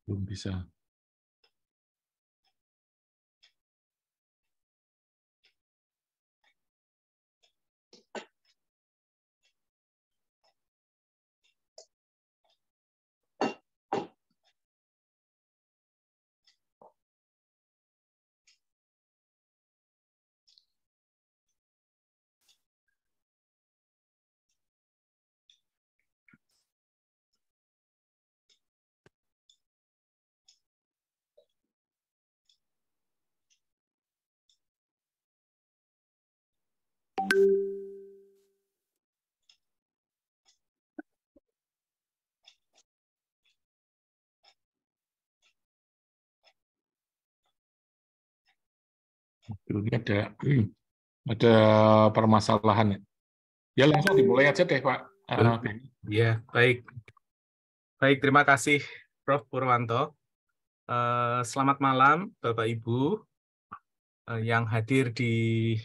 Belum bisa. Ini ada permasalahan ya. Ya langsung dimulai aja deh Pak Benny. Ya, baik. Baik, terima kasih Prof. Purwanto. Selamat malam Bapak Ibu yang hadir di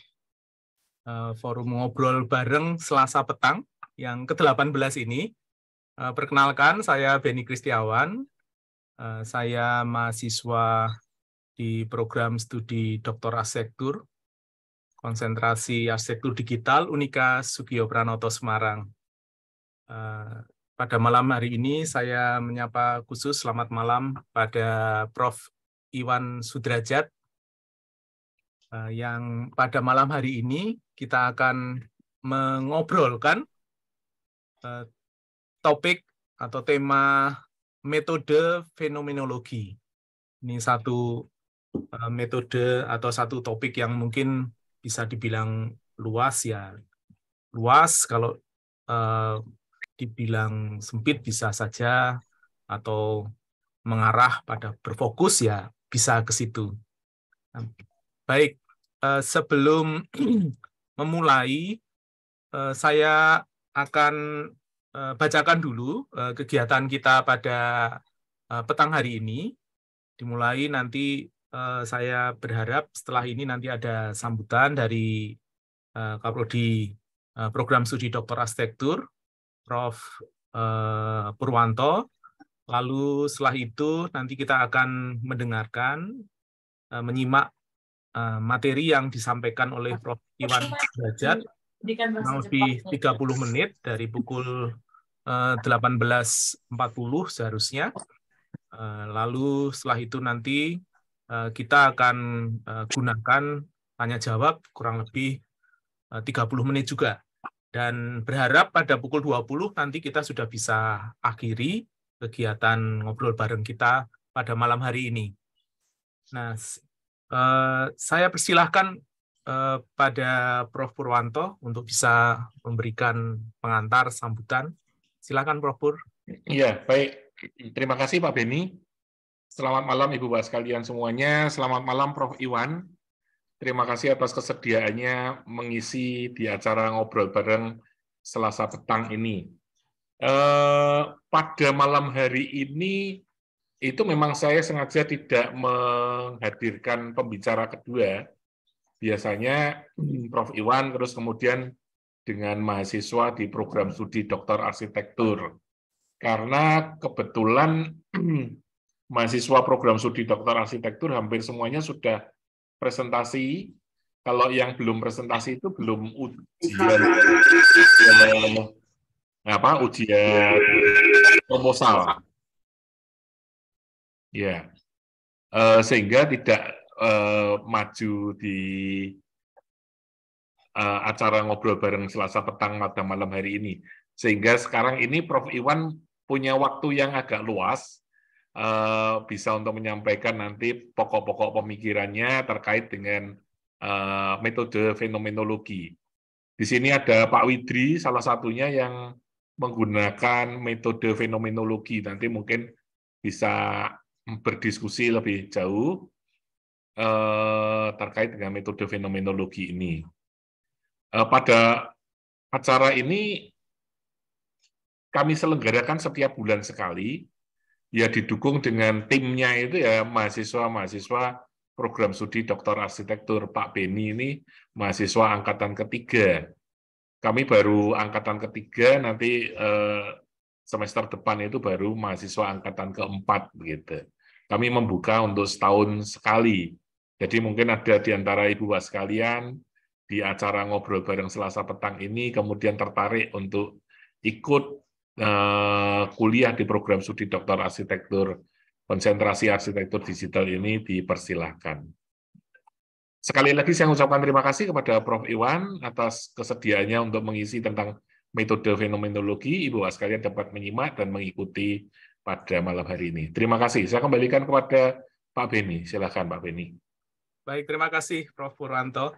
forum ngobrol bareng Selasa petang yang ke-18 ini. Perkenalkan, saya Benny Kristiawan. Saya mahasiswa di program studi Dr. Arsitektur, konsentrasi Arsitektur Digital Unika Sugio Pranoto Semarang. Pada malam hari ini saya menyapa khusus selamat malam pada Prof. Iwan Sudrajat, yang pada malam hari ini kita akan mengobrolkan topik atau tema metode fenomenologi. Ini satu metode atau satu topik yang mungkin bisa dibilang luas ya. Luas kalau dibilang sempit bisa saja, atau mengarah pada berfokus ya bisa ke situ. Baik, sebelum memulai, saya akan bacakan dulu kegiatan kita pada petang hari ini. Dimulai nanti saya berharap setelah ini nanti ada sambutan dari Kaprodi Program Studi Dr. Arsitektur, Prof. Purwanto. Lalu setelah itu nanti kita akan mendengarkan, menyimak materi yang disampaikan oleh Prof. Iwan Sudrajat kurang lebih 30 menit dari pukul 18.40 seharusnya. Lalu setelah itu nanti kita akan gunakan tanya jawab kurang lebih 30 menit juga. Dan berharap pada pukul 20 nanti kita sudah bisa akhiri kegiatan ngobrol bareng kita pada malam hari ini. Nah, saya persilahkan pada Prof. Purwanto untuk bisa memberikan pengantar sambutan. Silakan Prof. Pur. Iya, baik. Terima kasih Pak Benny. Selamat malam Ibu Bapak sekalian semuanya. Selamat malam Prof. Iwan. Terima kasih atas kesediaannya mengisi di acara ngobrol bareng Selasa petang ini. Pada malam hari ini itu memang saya sengaja tidak menghadirkan pembicara kedua. Biasanya Prof. Iwan terus kemudian dengan mahasiswa di program studi Dr. Arsitektur. Karena kebetulan mahasiswa program studi Dr. Arsitektur hampir semuanya sudah presentasi. Kalau yang belum presentasi itu belum ujian ujian proposal. Ya. Sehingga tidak maju di acara ngobrol bareng Selasa petang pada malam hari ini. Sehingga sekarang ini Prof. Iwan punya waktu yang agak luas, bisa untuk menyampaikan nanti pokok-pokok pemikirannya terkait dengan metode fenomenologi. Di sini ada Pak Widri, salah satunya yang menggunakan metode fenomenologi. Nanti mungkin bisa berdiskusi lebih jauh terkait dengan metode fenomenologi ini. Pada acara ini kami selenggarakan setiap bulan sekali, ya didukung dengan timnya itu ya mahasiswa-mahasiswa program studi Dr. Arsitektur. Pak Benny ini mahasiswa angkatan ketiga. Kami baru angkatan ketiga, nanti semester depan itu baru mahasiswa angkatan keempat begitu. Kami membuka untuk setahun sekali. Jadi mungkin ada di antara ibu bapak sekalian di acara ngobrol bareng Selasa petang ini kemudian tertarik untuk ikut kuliah di program studi Doktor Arsitektur konsentrasi arsitektur digital ini, dipersilahkan. Sekali lagi saya ucapkan terima kasih kepada Prof. Iwan atas kesediaannya untuk mengisi tentang metode fenomenologi. Ibu bapak sekalian dapat menyimak dan mengikuti pada malam hari ini. Terima kasih. Saya kembalikan kepada Pak Beni. Silakan Pak Beni. Baik, terima kasih Prof. Purwanto.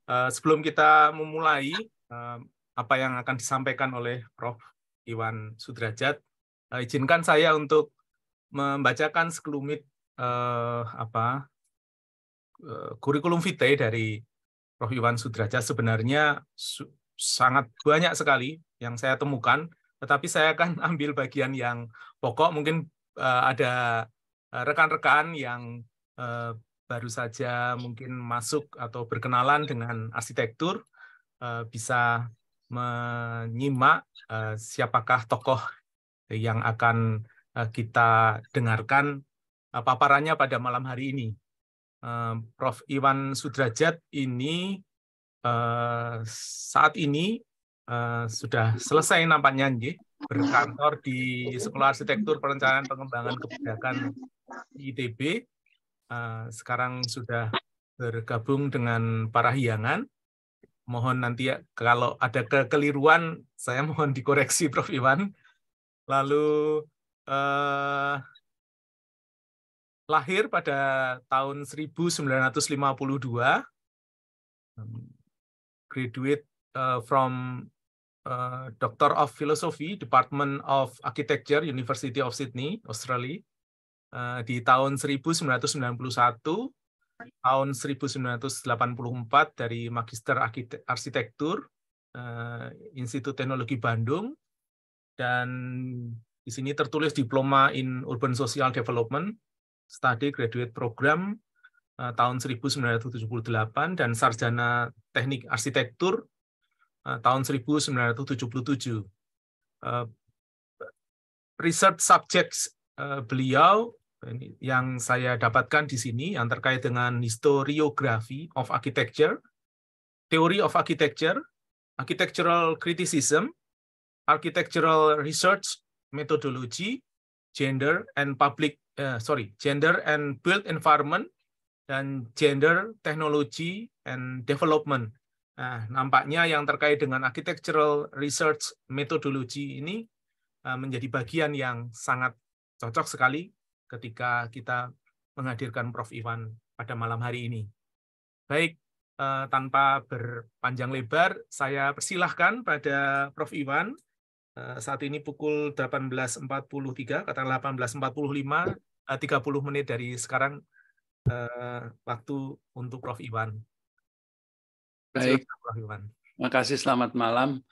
Sebelum kita memulai apa yang akan disampaikan oleh Prof. Iwan Sudrajat, izinkan saya untuk membacakan sekelumit kurikulum vitae dari Prof. Iwan Sudrajat. Sebenarnya sangat banyak sekali yang saya temukan, tetapi saya akan ambil bagian yang pokok. Mungkin ada rekan-rekan yang baru saja mungkin masuk atau berkenalan dengan arsitektur, bisa menyimak siapakah tokoh yang akan kita dengarkan paparannya pada malam hari ini. Prof. Iwan Sudrajat ini saat ini sudah selesai nampaknya berkantor di Sekolah Arsitektur Perencanaan Pengembangan Kebijakan ITB. Sekarang sudah bergabung dengan Parahyangan. Mohon nanti kalau ada kekeliruan, saya mohon dikoreksi Prof. Iwan. Lalu lahir pada tahun 1952, graduate from Doctor of Philosophy, Department of Architecture, University of Sydney, Australia. Di tahun 1991, tahun 1984 dari Magister Arsitektur Institut Teknologi Bandung, dan di sini tertulis Diploma in Urban Social Development Study Graduate Program tahun 1978 dan Sarjana Teknik Arsitektur tahun 1977. Research subjects beliau yang saya dapatkan di sini yang terkait dengan historiography of architecture, theory of architecture, architectural criticism, architectural research methodology, gender and built environment, dan gender, technology and development. Nah, nampaknya yang terkait dengan architectural research methodology ini menjadi bagian yang sangat cocok sekali ketika kita menghadirkan Prof. Iwan pada malam hari ini. Baik, tanpa berpanjang lebar, saya persilahkan pada Prof. Iwan. Saat ini pukul 18.43, katakanlah 18.45, 30 menit dari sekarang, waktu untuk Prof. Iwan. Baik, silakan, Prof. Iwan. Terima kasih, selamat malam.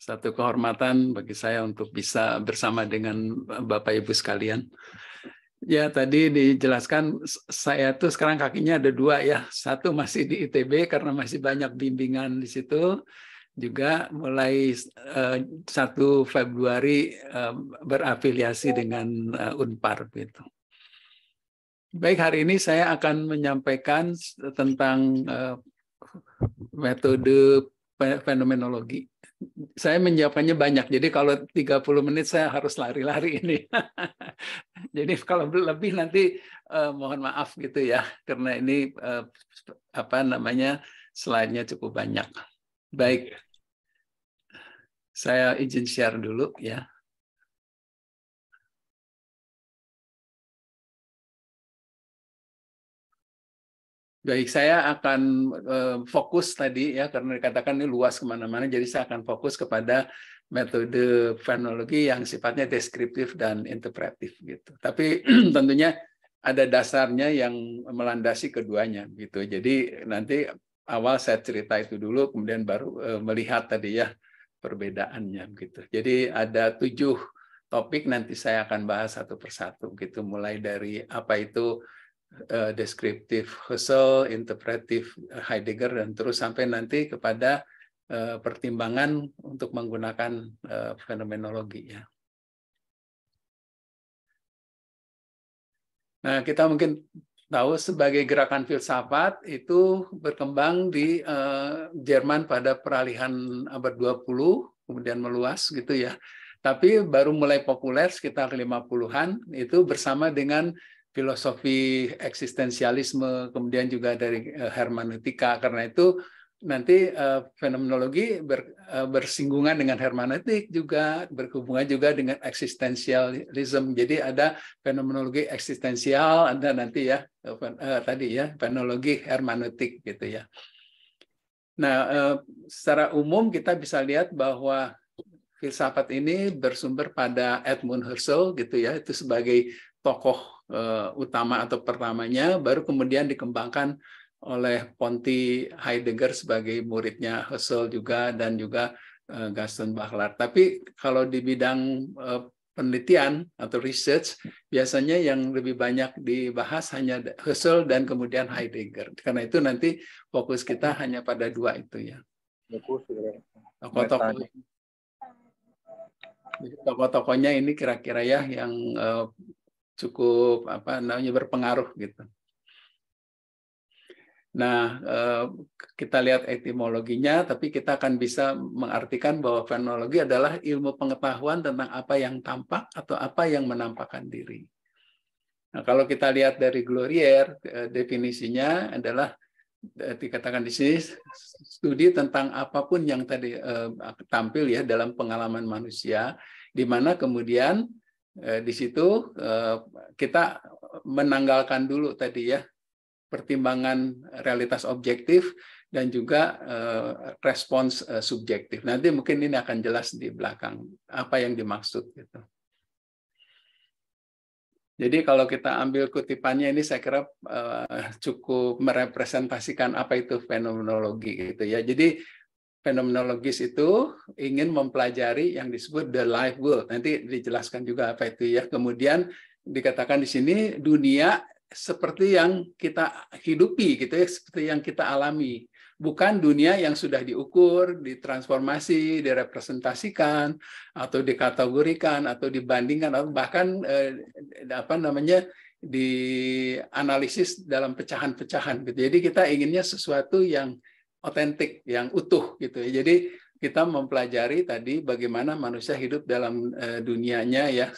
Satu kehormatan bagi saya untuk bisa bersama dengan Bapak Ibu sekalian. Ya, tadi dijelaskan saya tuh sekarang kakinya ada dua ya. Satu masih di ITB karena masih banyak bimbingan di situ. Juga mulai 1 Februari berafiliasi dengan Unpar gitu. Baik, hari ini saya akan menyampaikan tentang metode fenomenologi. Saya menyiapkannya banyak, jadi kalau 30 menit saya harus lari-lari ini. Jadi kalau lebih nanti mohon maaf gitu ya, karena ini slide-nya cukup banyak. Baik, saya izin share dulu ya. Baik, saya akan fokus tadi ya, karena dikatakan ini luas kemana-mana, jadi saya akan fokus kepada metode fenomenologi yang sifatnya deskriptif dan interpretif gitu. Tapi tentunya ada dasarnya yang melandasi keduanya gitu. Jadi nanti awal saya cerita itu dulu, kemudian baru melihat tadi ya perbedaannya gitu. Jadi ada 7 topik, nanti saya akan bahas satu persatu gitu, mulai dari apa itu deskriptif Husserl, interpretif Heidegger, dan terus sampai nanti kepada pertimbangan untuk menggunakan fenomenologi ya. Nah, kita mungkin tahu sebagai gerakan filsafat itu berkembang di Jerman pada peralihan abad 20, kemudian meluas gitu ya. Tapi baru mulai populer sekitar 50-an itu bersama dengan filosofi eksistensialisme, kemudian juga dari hermeneutika. Karena itu nanti fenomenologi bersinggungan dengan hermeneutik juga, berhubungan juga dengan eksistensialisme. Jadi ada fenomenologi eksistensial, ada nanti ya tadi ya fenomenologi hermeneutik gitu ya. Nah, secara umum kita bisa lihat bahwa filsafat ini bersumber pada Edmund Husserl gitu ya, itu sebagai tokoh utama atau pertamanya, baru kemudian dikembangkan oleh Ponti Heidegger sebagai muridnya Husserl juga, dan juga Gaston Bachelard. Tapi kalau di bidang penelitian atau research, biasanya yang lebih banyak dibahas hanya Husserl dan kemudian Heidegger. Karena itu nanti fokus kita hanya pada dua itu ya. Tokoh-tokohnya ini kira-kira ya yang cukup berpengaruh gitu. Nah, kita lihat etimologinya, tapi kita akan bisa mengartikan bahwa fenomenologi adalah ilmu pengetahuan tentang apa yang tampak atau apa yang menampakkan diri. Nah, kalau kita lihat dari Glorier, definisinya adalah dikatakan di sini studi tentang apapun yang tadi tampil ya dalam pengalaman manusia, di mana kemudian di situ kita menanggalkan dulu tadi ya pertimbangan realitas objektif dan juga respons subjektif. Nanti mungkin ini akan jelas di belakang apa yang dimaksud gitu. Jadi kalau kita ambil kutipannya ini saya kira cukup merepresentasikan apa itu fenomenologi gitu ya. Jadi fenomenologis itu ingin mempelajari yang disebut the life world. Nanti dijelaskan juga apa itu ya. Kemudian dikatakan di sini dunia seperti yang kita hidupi gitu ya, seperti yang kita alami, bukan dunia yang sudah diukur, ditransformasi, direpresentasikan atau dikategorikan atau dibandingkan atau bahkan dianalisis dalam pecahan-pecahan gitu. Jadi kita inginnya sesuatu yang otentik, yang utuh gitu ya. Jadi kita mempelajari tadi bagaimana manusia hidup dalam dunianya ya,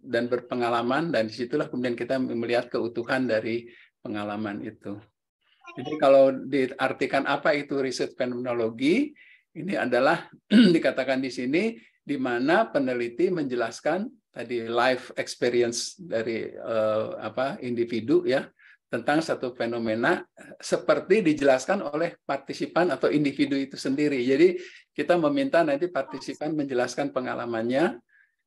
dan berpengalaman, dan disitulah kemudian kita melihat keutuhan dari pengalaman itu. Jadi kalau diartikan apa itu riset fenomenologi, ini adalah dikatakan di sini di mana peneliti menjelaskan tadi life experience dari individu ya tentang satu fenomena seperti dijelaskan oleh partisipan atau individu itu sendiri. Jadi kita meminta nanti partisipan menjelaskan pengalamannya,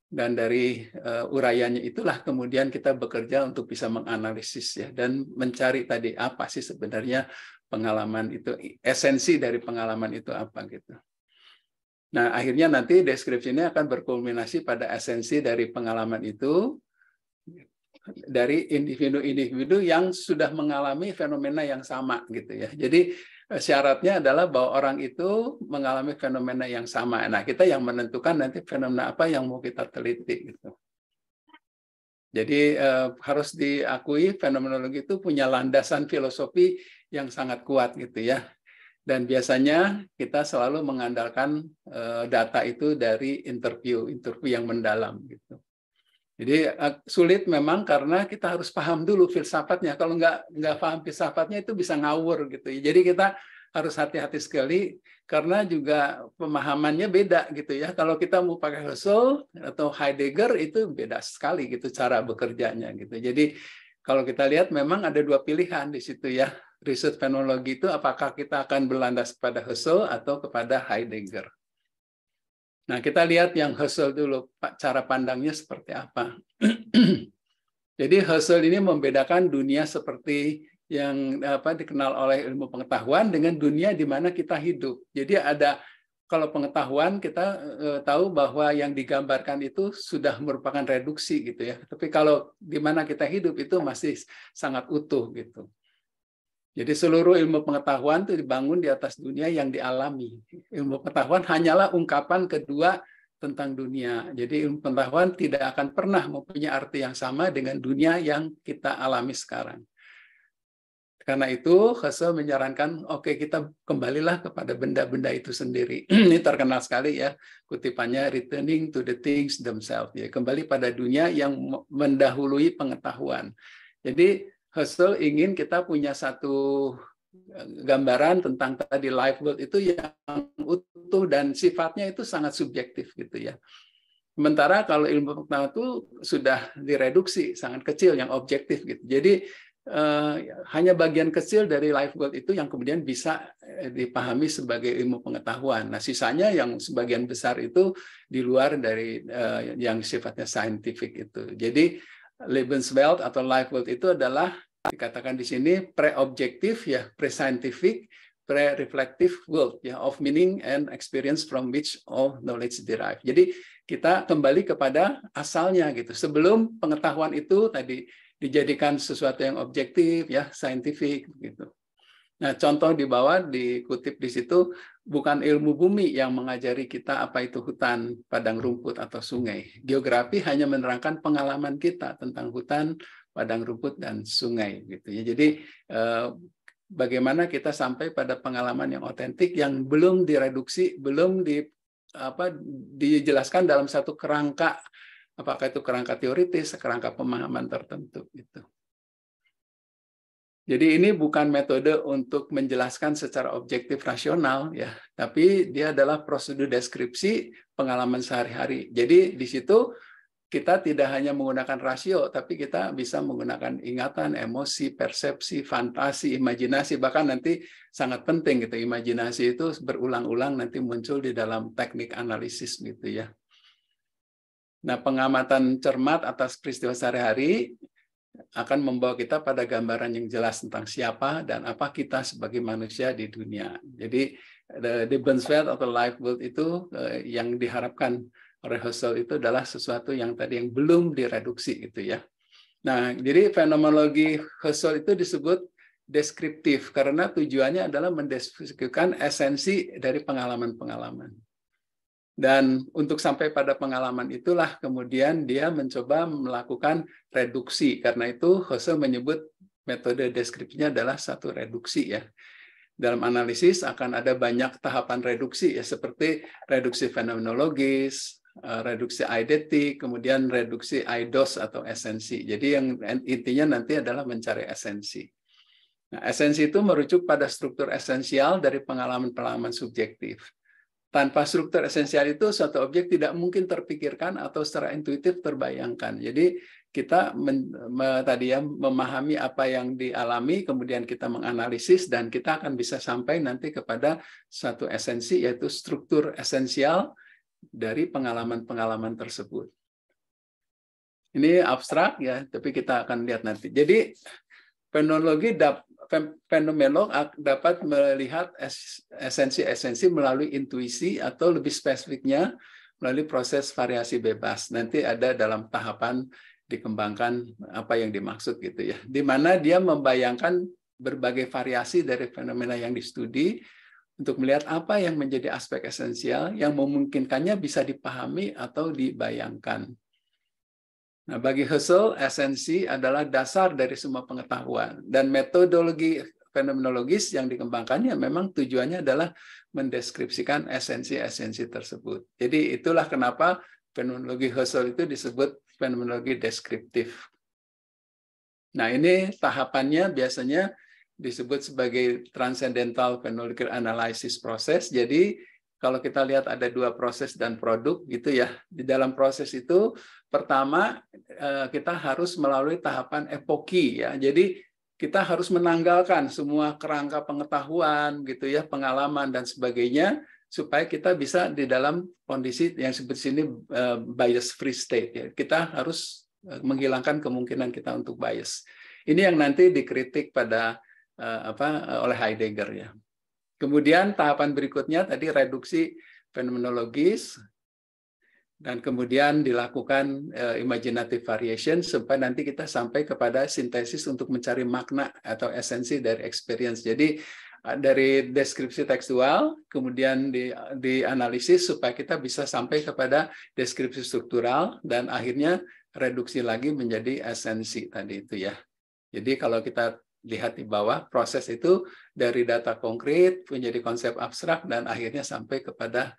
dan dari uraiannya itulah kemudian kita bekerja untuk bisa menganalisis ya dan mencari tadi apa sih sebenarnya pengalaman itu, esensi dari pengalaman itu apa gitu. Nah, akhirnya nanti deskripsi ini akan berkulminasi pada esensi dari pengalaman itu dari individu-individu yang sudah mengalami fenomena yang sama gitu ya. Jadi syaratnya adalah bahwa orang itu mengalami fenomena yang sama. Nah, kita yang menentukan nanti fenomena apa yang mau kita teliti gitu. Jadi harus diakui fenomenologi itu punya landasan filosofi yang sangat kuat gitu ya. Dan biasanya kita selalu mengandalkan data itu dari interview yang mendalam gitu. Jadi sulit memang karena kita harus paham dulu filsafatnya. Kalau nggak paham filsafatnya itu bisa ngawur gitu. Jadi kita harus hati-hati sekali karena juga pemahamannya beda gitu ya. Kalau kita mau pakai Husserl atau Heidegger itu beda sekali gitu cara bekerjanya gitu. Jadi kalau kita lihat memang ada dua pilihan di situ ya. Riset fenomenologi itu apakah kita akan berlandas kepada Husserl atau kepada Heidegger. Nah, kita lihat yang Husserl dulu, cara pandangnya seperti apa. Jadi Husserl ini membedakan dunia seperti yang dikenal oleh ilmu pengetahuan dengan dunia di mana kita hidup. Jadi ada, kalau pengetahuan kita tahu bahwa yang digambarkan itu sudah merupakan reduksi gitu ya. Tapi kalau di mana kita hidup itu masih sangat utuh gitu. Jadi seluruh ilmu pengetahuan itu dibangun di atas dunia yang dialami. Ilmu pengetahuan hanyalah ungkapan kedua tentang dunia. Jadi ilmu pengetahuan tidak akan pernah mempunyai arti yang sama dengan dunia yang kita alami sekarang. Karena itu, Husserl menyarankan, oke, kita kembalilah kepada benda-benda itu sendiri. Ini terkenal sekali ya, kutipannya, returning to the things themselves. Ya, kembali pada dunia yang mendahului pengetahuan. Jadi, Husserl ingin kita punya satu gambaran tentang tadi life world itu yang utuh dan sifatnya itu sangat subjektif gitu ya. Sementara kalau ilmu pengetahuan itu sudah direduksi sangat kecil yang objektif gitu. Jadi hanya bagian kecil dari life world itu yang kemudian bisa dipahami sebagai ilmu pengetahuan. Nah, sisanya yang sebagian besar itu di luar dari yang sifatnya scientific itu. Jadi Lebenswelt atau life world itu adalah dikatakan di sini pre-objektif ya, pre-scientific, pre-reflective world ya, of meaning and experience from which all knowledge derive. Jadi kita kembali kepada asalnya gitu. Sebelum pengetahuan itu tadi dijadikan sesuatu yang objektif ya, scientific gitu. Nah, contoh di bawah dikutip di situ, bukan ilmu bumi yang mengajari kita apa itu hutan, padang rumput atau sungai. Geografi hanya menerangkan pengalaman kita tentang hutan, padang rumput dan sungai gitu ya. Jadi bagaimana kita sampai pada pengalaman yang otentik yang belum direduksi, belum dijelaskan dalam satu kerangka, apakah itu kerangka teoritis, kerangka pemahaman tertentu gitu. Jadi ini bukan metode untuk menjelaskan secara objektif rasional ya, tapi dia adalah prosedur deskripsi pengalaman sehari-hari. Jadi di situ kita tidak hanya menggunakan rasio, tapi kita bisa menggunakan ingatan, emosi, persepsi, fantasi, imajinasi, bahkan nanti sangat penting gitu. Imajinasi itu berulang-ulang nanti muncul di dalam teknik analisis gitu ya. Nah, pengamatan cermat atas peristiwa sehari-hari akan membawa kita pada gambaran yang jelas tentang siapa dan apa kita sebagai manusia di dunia. Jadi, Lebenswelt atau life world itu yang diharapkan oleh Husserl itu adalah sesuatu yang tadi yang belum direduksi gitu ya. Nah, jadi fenomenologi Husserl itu disebut deskriptif karena tujuannya adalah mendeskripsikan esensi dari pengalaman-pengalaman. Dan untuk sampai pada pengalaman itulah kemudian dia mencoba melakukan reduksi. Karena itu Husserl menyebut metode deskripsinya adalah satu reduksi ya. Dalam analisis akan ada banyak tahapan reduksi ya, seperti reduksi fenomenologis, reduksi eidetik, kemudian reduksi eidos atau esensi. Jadi yang intinya nanti adalah mencari esensi. Nah, esensi itu merujuk pada struktur esensial dari pengalaman-pengalaman subjektif. Tanpa struktur esensial itu suatu objek tidak mungkin terpikirkan atau secara intuitif terbayangkan. Jadi kita tadi ya memahami apa yang dialami, kemudian kita menganalisis dan kita akan bisa sampai nanti kepada satu esensi yaitu struktur esensial dari pengalaman-pengalaman tersebut. Ini abstrak ya, tapi kita akan lihat nanti. Jadi fenomenolog dapat melihat esensi-esensi melalui intuisi atau lebih spesifiknya melalui proses variasi bebas. Nanti ada dalam tahapan dikembangkan apa yang dimaksud gitu ya. Di mana dia membayangkan berbagai variasi dari fenomena yang distudi untuk melihat apa yang menjadi aspek esensial yang memungkinkannya bisa dipahami atau dibayangkan. Nah, bagi Husserl, esensi adalah dasar dari semua pengetahuan. Dan metodologi fenomenologis yang dikembangkannya memang tujuannya adalah mendeskripsikan esensi-esensi tersebut. Jadi itulah kenapa fenomenologi Husserl itu disebut fenomenologi deskriptif. Nah, ini tahapannya biasanya disebut sebagai transcendental phenomenological analysis process. Jadi kalau kita lihat ada dua proses dan produk gitu ya. Di dalam proses itu pertama kita harus melalui tahapan epoki ya. Jadi kita harus menanggalkan semua kerangka pengetahuan gitu ya, pengalaman dan sebagainya supaya kita bisa di dalam kondisi yang disebut sini bias free state ya. Kita harus menghilangkan kemungkinan kita untuk bias. Ini yang nanti dikritik pada oleh Heidegger ya. Kemudian tahapan berikutnya tadi reduksi fenomenologis dan kemudian dilakukan imaginative variation supaya nanti kita sampai kepada sintesis untuk mencari makna atau esensi dari experience. Jadi dari deskripsi tekstual, kemudian dianalisis supaya kita bisa sampai kepada deskripsi struktural, dan akhirnya reduksi lagi menjadi esensi tadi itu ya. Jadi kalau kita lihat di bawah, proses itu dari data konkret menjadi konsep abstrak dan akhirnya sampai kepada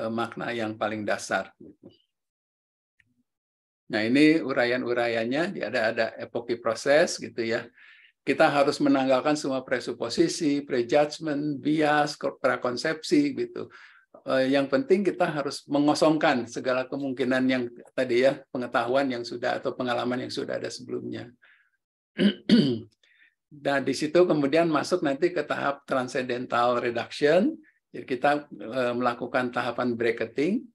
makna yang paling dasar. Nah, ini uraian-uraiannya, ada epoki proses gitu ya. Kita harus menanggalkan semua presuposisi, prejudgment, bias, prakonsepsi gitu. Yang penting kita harus mengosongkan segala kemungkinan yang tadi ya, pengetahuan yang sudah atau pengalaman yang sudah ada sebelumnya. Dan di situ kemudian masuk nanti ke tahap transcendental reduction. Jadi kita melakukan tahapan bracketing.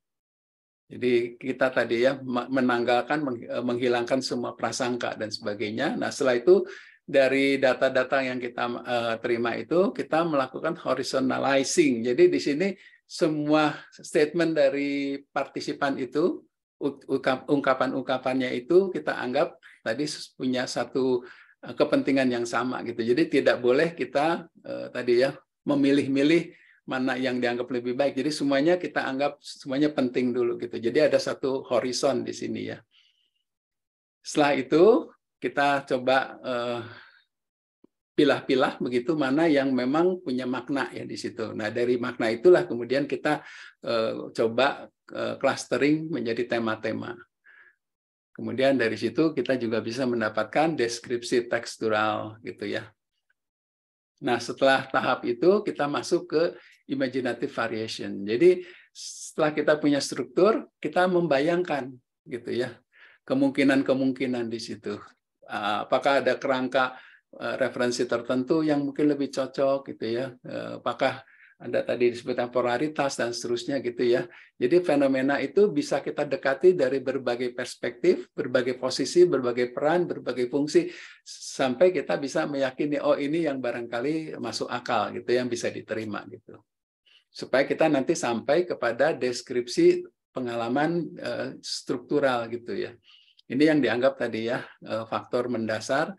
Jadi kita tadi ya menanggalkan, menghilangkan semua prasangka dan sebagainya. Nah, setelah itu dari data-data yang kita terima itu, kita melakukan horizontalizing. Jadi di sini semua statement dari partisipan itu, ungkapan-ungkapannya itu kita anggap tadi punya satu kepentingan yang sama gitu. Jadi tidak boleh kita tadi ya memilih-milih mana yang dianggap lebih baik. Jadi semuanya kita anggap semuanya penting dulu gitu. Jadi ada satu horizon di sini ya. Setelah itu kita coba pilah-pilah begitu mana yang memang punya makna ya di situ. Nah, dari makna itulah kemudian kita coba clustering menjadi tema-tema. Kemudian dari situ kita juga bisa mendapatkan deskripsi tekstural gitu ya. Nah, setelah tahap itu kita masuk ke imaginative variation. Jadi setelah kita punya struktur, kita membayangkan gitu ya kemungkinan-kemungkinan di situ. Apakah ada kerangka referensi tertentu yang mungkin lebih cocok gitu ya. Apakah ada tadi disebutkan polaritas dan seterusnya gitu ya. Jadi fenomena itu bisa kita dekati dari berbagai perspektif, berbagai posisi, berbagai peran, berbagai fungsi, sampai kita bisa meyakini oh ini yang barangkali masuk akal gitu, yang bisa diterima gitu. Supaya kita nanti sampai kepada deskripsi pengalaman struktural gitu ya. Ini yang dianggap tadi ya faktor mendasar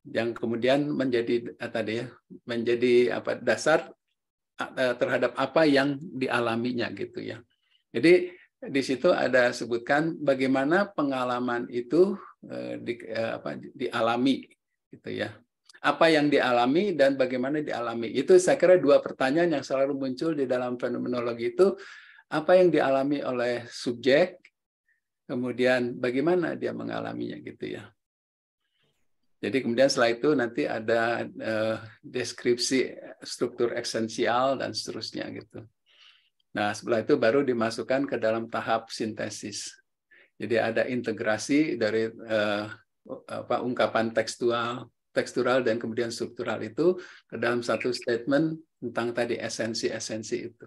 yang kemudian menjadi tadi ya menjadi dasar terhadap apa yang dialaminya gitu ya. Jadi di situ ada sebutkan bagaimana pengalaman itu dialami gitu ya. Apa yang dialami dan bagaimana dialami. Itu saya kira dua pertanyaan yang selalu muncul di dalam fenomenologi itu, apa yang dialami oleh subjek, kemudian bagaimana dia mengalaminya gitu ya. Jadi kemudian setelah itu nanti ada deskripsi struktur esensial dan seterusnya gitu. Nah, setelah itu baru dimasukkan ke dalam tahap sintesis. Jadi ada integrasi dari ungkapan tekstural dan kemudian struktural itu ke dalam satu statement tentang tadi esensi-esensi itu.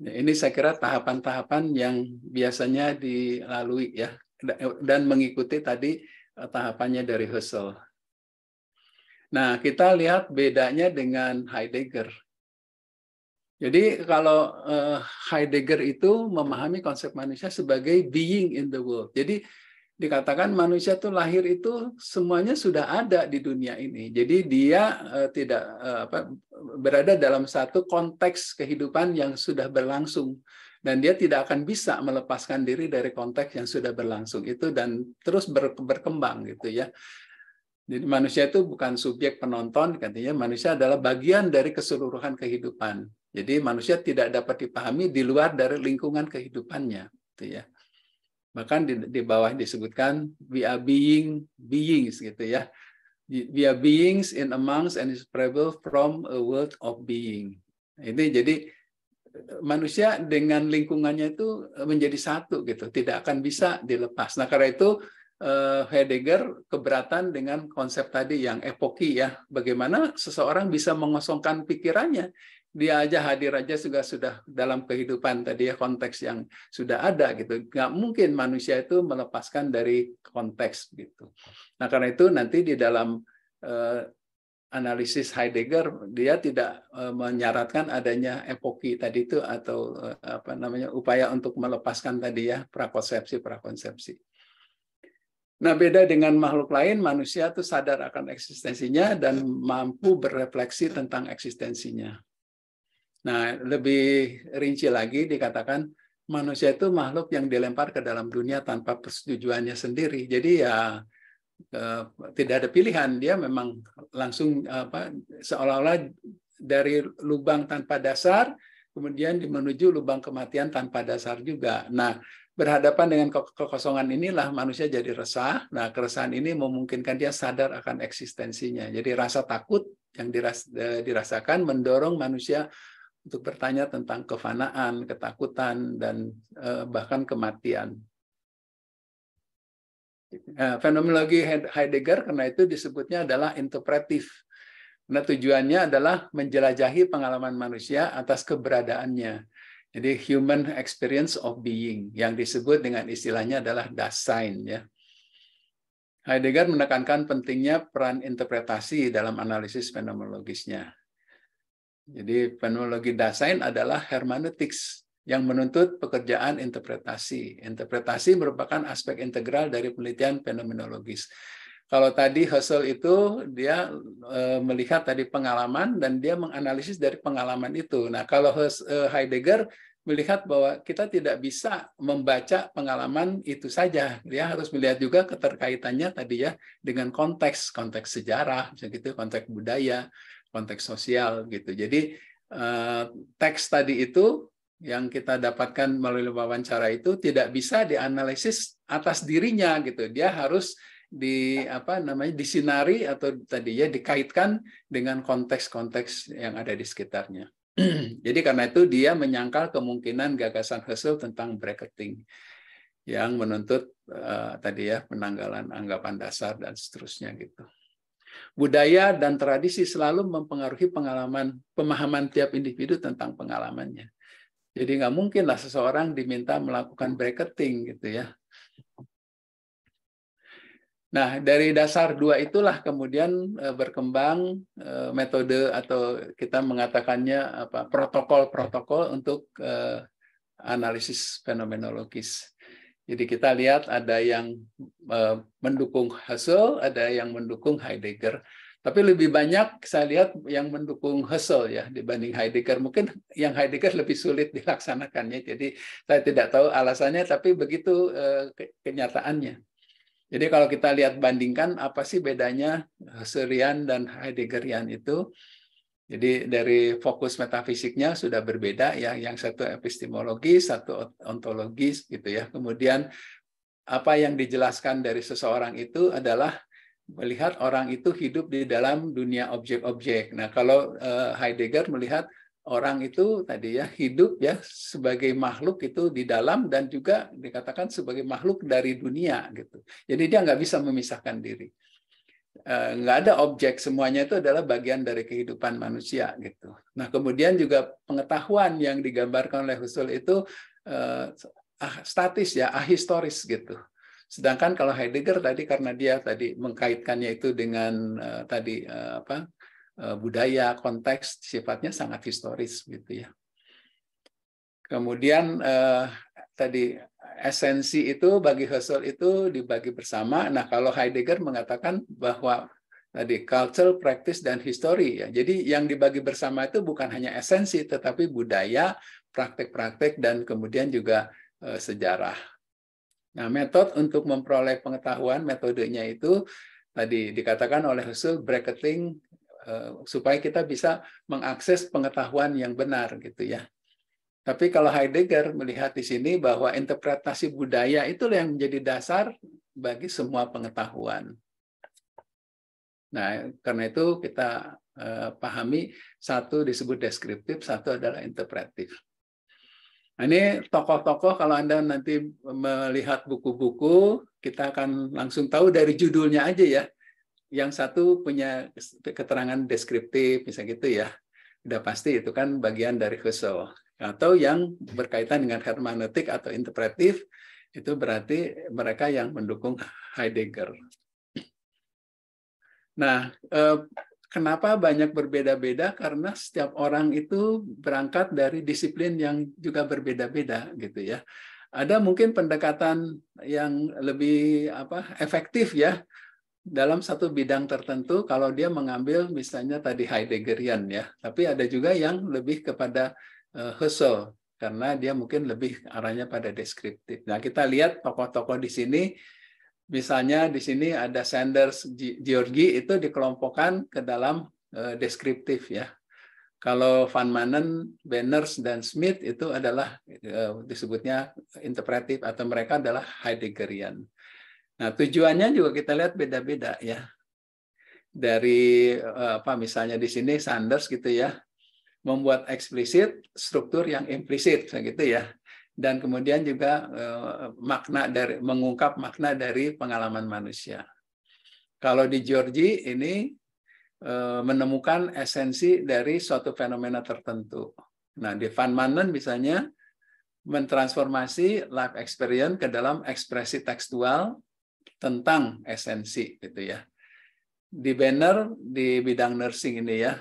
Nah, ini saya kira tahapan-tahapan yang biasanya dilalui ya, dan mengikuti tadi tahapannya dari Husserl. Nah, kita lihat bedanya dengan Heidegger. Jadi kalau Heidegger itu memahami konsep manusia sebagai being in the world. Jadi dikatakan manusia itu lahir itu semuanya sudah ada di dunia ini. Jadi dia tidak berada dalam satu konteks kehidupan yang sudah berlangsung. Dan dia tidak akan bisa melepaskan diri dari konteks yang sudah berlangsung itu dan terus berkembang gitu ya. Jadi manusia itu bukan subjek penonton, katanya manusia adalah bagian dari keseluruhan kehidupan. Jadi manusia tidak dapat dipahami di luar dari lingkungan kehidupannya, gitu ya. Bahkan di bawah disebutkan we are beings gitu ya. We are beings in amongst and inseparable from a world of being. Ini jadi manusia dengan lingkungannya itu menjadi satu gitu, tidak akan bisa dilepas. Nah, karena itu Heidegger keberatan dengan konsep tadi yang epoki ya, bagaimana seseorang bisa mengosongkan pikirannya. Dia aja hadir aja sudah dalam kehidupan tadi ya, konteks yang sudah ada gitu. Nggak mungkin manusia itu melepaskan dari konteks gitu. Nah, karena itu nanti di dalam analisis Heidegger dia tidak menyaratkan adanya epoki tadi itu atau upaya untuk melepaskan tadi ya prakonsepsi. Nah, beda dengan makhluk lain, manusia itu sadar akan eksistensinya dan mampu berefleksi tentang eksistensinya. Nah, lebih rinci lagi dikatakan manusia itu makhluk yang dilempar ke dalam dunia tanpa persetujuannya sendiri. Jadi ya tidak ada pilihan, dia memang langsung seolah-olah dari lubang tanpa dasar kemudian menuju lubang kematian tanpa dasar juga. Nah, berhadapan dengan kekosongan inilah manusia jadi resah. Nah, keresahan ini memungkinkan dia sadar akan eksistensinya. Jadi rasa takut yang dirasakan mendorong manusia untuk bertanya tentang kefanaan, ketakutan, dan bahkan kematian. Fenomenologi Heidegger karena itu disebutnya adalah interpretif. Nah, tujuannya adalah menjelajahi pengalaman manusia atas keberadaannya. Jadi human experience of being yang disebut dengan istilahnya adalah Dasein, ya. Heidegger menekankan pentingnya peran interpretasi dalam analisis fenomenologisnya. Jadi fenomenologi Dasein adalah hermeneutics yang menuntut pekerjaan interpretasi. Interpretasi merupakan aspek integral dari penelitian fenomenologis. Kalau tadi Husserl itu dia melihat tadi pengalaman dan dia menganalisis dari pengalaman itu. Nah, kalau Heidegger melihat bahwa kita tidak bisa membaca pengalaman itu saja. Dia harus melihat juga keterkaitannya tadi ya dengan konteks sejarah, begitu, konteks budaya, konteks sosial gitu. Jadi teks tadi itu yang kita dapatkan melalui wawancara itu tidak bisa dianalisis atas dirinya gitu. Dia harus disinari atau tadi ya dikaitkan dengan konteks-konteks yang ada di sekitarnya. Jadi karena itu dia menyangkal kemungkinan gagasan Husserl tentang bracketing yang menuntut tadi ya penanggalan anggapan dasar dan seterusnya gitu. Budaya dan tradisi selalu mempengaruhi pemahaman tiap individu tentang pengalamannya. Jadi nggak mungkinlah seseorang diminta melakukan bracketing gitu ya. Nah, dari dasar dua itulah kemudian berkembang metode atau kita mengatakannya protokol-protokol untuk analisis fenomenologis. Jadi kita lihat ada yang mendukung Husserl, ada yang mendukung Heidegger. Tapi lebih banyak saya lihat yang mendukung Husserl ya dibanding Heidegger. Mungkin yang Heidegger lebih sulit dilaksanakannya. Jadi saya tidak tahu alasannya, tapi begitu kenyataannya. Jadi kalau kita lihat bandingkan apa sih bedanya Husserlian dan Heideggerian itu. Jadi dari fokus metafisiknya sudah berbeda ya, yang satu epistemologis, satu ontologis gitu ya. Kemudian apa yang dijelaskan dari seseorang itu adalah melihat orang itu hidup di dalam dunia objek-objek. Nah, kalau Heidegger melihat orang itu tadi ya hidup ya sebagai makhluk itu di dalam dan juga dikatakan sebagai makhluk dari dunia gitu. Jadi dia nggak bisa memisahkan diri. Nggak ada objek, semuanya itu adalah bagian dari kehidupan manusia gitu. Nah, kemudian juga pengetahuan yang digambarkan oleh Husserl itu statis ya, ahistoris gitu. Sedangkan kalau Heidegger tadi karena dia tadi mengkaitkannya itu dengan budaya, konteks, sifatnya sangat historis gitu ya. Kemudian tadi esensi itu bagi Husserl itu dibagi bersama. Nah, kalau Heidegger mengatakan bahwa tadi culture, practice, dan history ya. Jadi yang dibagi bersama itu bukan hanya esensi, tetapi budaya, praktek-praktek, dan kemudian juga sejarah. Nah, metode untuk memperoleh pengetahuan, metodenya itu tadi dikatakan oleh Husserl bracketing supaya kita bisa mengakses pengetahuan yang benar gitu ya. Tapi kalau Heidegger melihat di sini bahwa interpretasi budaya itulah yang menjadi dasar bagi semua pengetahuan. Nah, karena itu kita pahami satu disebut deskriptif, satu adalah interpretif. Nah, ini tokoh-tokoh kalau Anda nanti melihat buku-buku, kita akan langsung tahu dari judulnya aja ya. Yang satu punya keterangan deskriptif, misalnya gitu ya. Udah pasti itu kan bagian dari Husserl. Atau yang berkaitan dengan hermeneutik atau interpretif, itu berarti mereka yang mendukung Heidegger. Nah, kenapa banyak berbeda-beda? Karena setiap orang itu berangkat dari disiplin yang juga berbeda-beda gitu ya. Ada mungkin pendekatan yang lebih efektif ya dalam satu bidang tertentu kalau dia mengambil misalnya tadi Heideggerian ya. Tapi ada juga yang lebih kepada Husserl karena dia mungkin lebih arahnya pada deskriptif. Nah, kita lihat tokoh-tokoh di sini. Misalnya di sini ada Sanders, Georgi itu dikelompokkan ke dalam deskriptif ya. Kalau Van Manen, Benners, dan Smith itu adalah disebutnya interpretif atau mereka adalah Heideggerian. Nah, tujuannya juga kita lihat beda-beda ya. Dari misalnya di sini Sanders gitu ya, membuat eksplisit struktur yang implisit gitu ya. Dan kemudian juga mengungkap makna dari pengalaman manusia. Kalau di Georgi ini menemukan esensi dari suatu fenomena tertentu. Nah, di Van Manen misalnya mentransformasi life experience ke dalam ekspresi tekstual tentang esensi gitu ya. Di Benner di bidang nursing ini ya,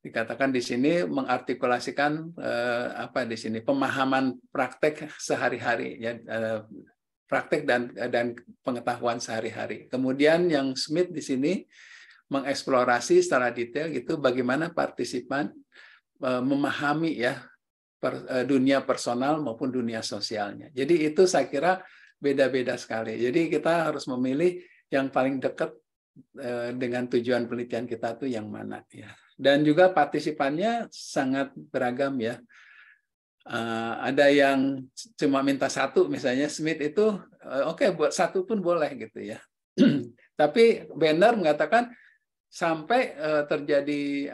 dikatakan di sini mengartikulasikan di sini pemahaman praktek sehari-hari ya, praktek dan pengetahuan sehari-hari. Kemudian yang Smith di sini mengeksplorasi secara detail gitu bagaimana partisipan memahami ya dunia personal maupun dunia sosialnya. Jadi itu saya kira beda-beda sekali. Jadi kita harus memilih yang paling dekat dengan tujuan penelitian kita tuh yang mana ya. Dan juga partisipannya sangat beragam ya. Ada yang cuma minta satu, misalnya Smith itu oke, buat satu pun boleh gitu ya. Tapi Benner mengatakan sampai terjadi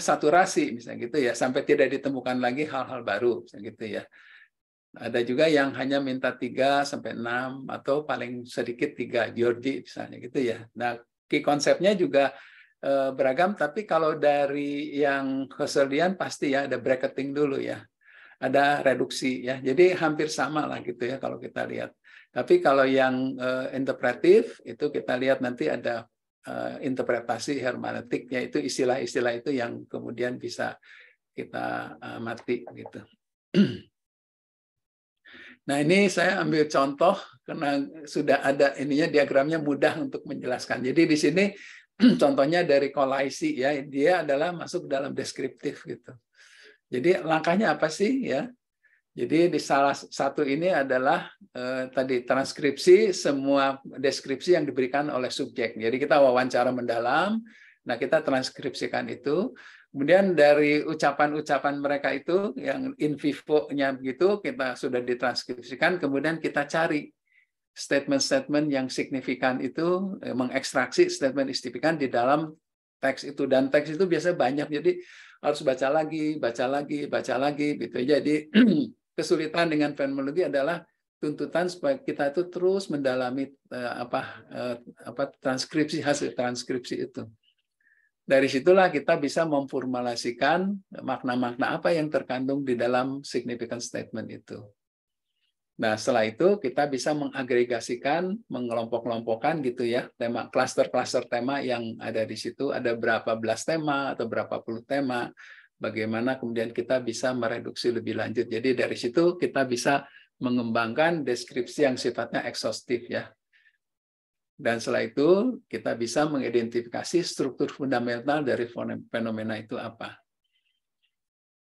saturasi misalnya gitu ya, sampai tidak ditemukan lagi hal-hal baru misalnya gitu ya. Ada juga yang hanya minta 3 sampai 6 atau paling sedikit 3, Georgi misalnya gitu ya. Nah, key konsepnya juga beragam, tapi kalau dari yang Husserlian pasti ya ada bracketing dulu ya, ada reduksi ya, jadi hampir sama lah gitu ya kalau kita lihat. Tapi kalau yang interpretif itu kita lihat nanti ada interpretasi hermeneutik, yaitu istilah-istilah itu yang kemudian bisa kita amati gitu. Nah, ini saya ambil contoh karena sudah ada ininya, diagramnya mudah untuk menjelaskan. Jadi di sini contohnya dari Colaisi ya, dia adalah masuk dalam deskriptif gitu. Jadi langkahnya apa sih ya? Jadi di salah satu ini adalah tadi transkripsi semua deskripsi yang diberikan oleh subjek. Jadi kita wawancara mendalam, nah kita transkripsikan itu. Kemudian dari ucapan-ucapan mereka itu yang in vivo-nya begitu kita sudah ditranskripsikan, kemudian kita cari statement-statement yang signifikan itu, mengekstraksi statement signifikan di dalam teks itu, dan teks itu biasanya banyak, jadi harus baca lagi gitu. Jadi kesulitan dengan fenomenologi adalah tuntutan supaya kita itu terus mendalami transkripsi, hasil transkripsi itu. Dari situlah kita bisa memformulasikan makna-makna apa yang terkandung di dalam significant statement itu. Nah, setelah itu kita bisa mengagregasikan, mengelompok-kelompokkan gitu ya, tema, klaster-klaster tema yang ada di situ, ada berapa belas tema atau berapa puluh tema, bagaimana kemudian kita bisa mereduksi lebih lanjut. Jadi dari situ kita bisa mengembangkan deskripsi yang sifatnya ekshaustif ya. Dan setelah itu kita bisa mengidentifikasi struktur fundamental dari fenomena itu apa.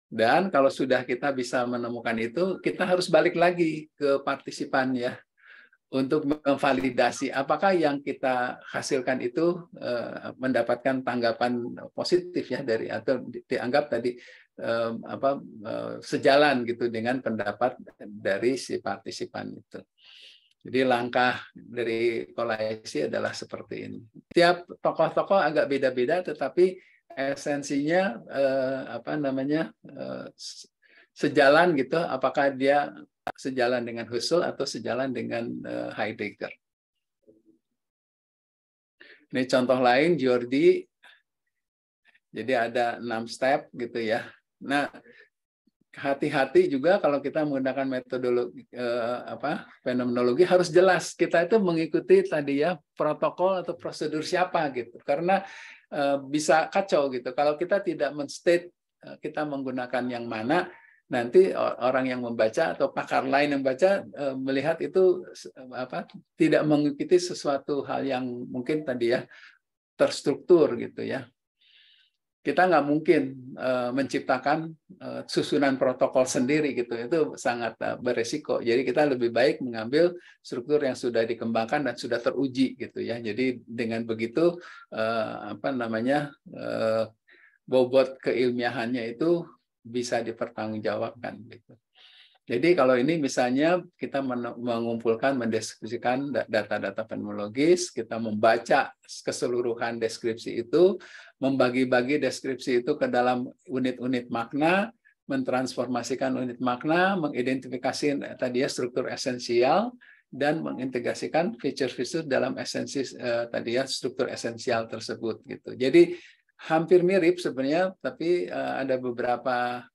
Dan kalau sudah kita bisa menemukan itu, kita harus balik lagi ke partisipan ya, untuk memvalidasi apakah yang kita hasilkan itu mendapatkan tanggapan positif ya dari, atau dianggap tadi sejalan gitu dengan pendapat dari si partisipan itu. Jadi langkah dari Colaisi adalah seperti ini. Tiap tokoh-tokoh agak beda-beda, tetapi esensinya sejalan gitu, apakah dia sejalan dengan Husserl atau sejalan dengan Heidegger. Ini contoh lain, Georgi. Jadi ada 6 step gitu ya. Nah, hati-hati juga kalau kita menggunakan metodologi fenomenologi, harus jelas kita itu mengikuti tadi ya protokol atau prosedur siapa gitu, karena bisa kacau gitu kalau kita tidak men-state kita menggunakan yang mana, nanti orang yang membaca atau pakar lain yang baca melihat itu tidak mengikuti sesuatu hal yang mungkin tadi ya terstruktur gitu ya. Kita nggak mungkin menciptakan susunan protokol sendiri gitu, itu sangat beresiko. Jadi kita lebih baik mengambil struktur yang sudah dikembangkan dan sudah teruji gitu ya. Jadi dengan begitu bobot keilmiahannya itu bisa dipertanggungjawabkan gitu. Jadi kalau ini misalnya kita mengumpulkan, mendeskripsikan data-data fenomenologis, kita membaca keseluruhan deskripsi itu, membagi-bagi deskripsi itu ke dalam unit-unit makna, mentransformasikan unit makna, mengidentifikasi tadi ya struktur esensial, dan mengintegrasikan feature-feature dalam esensi tadi ya struktur esensial tersebut gitu. Jadi hampir mirip sebenarnya, tapi ada beberapa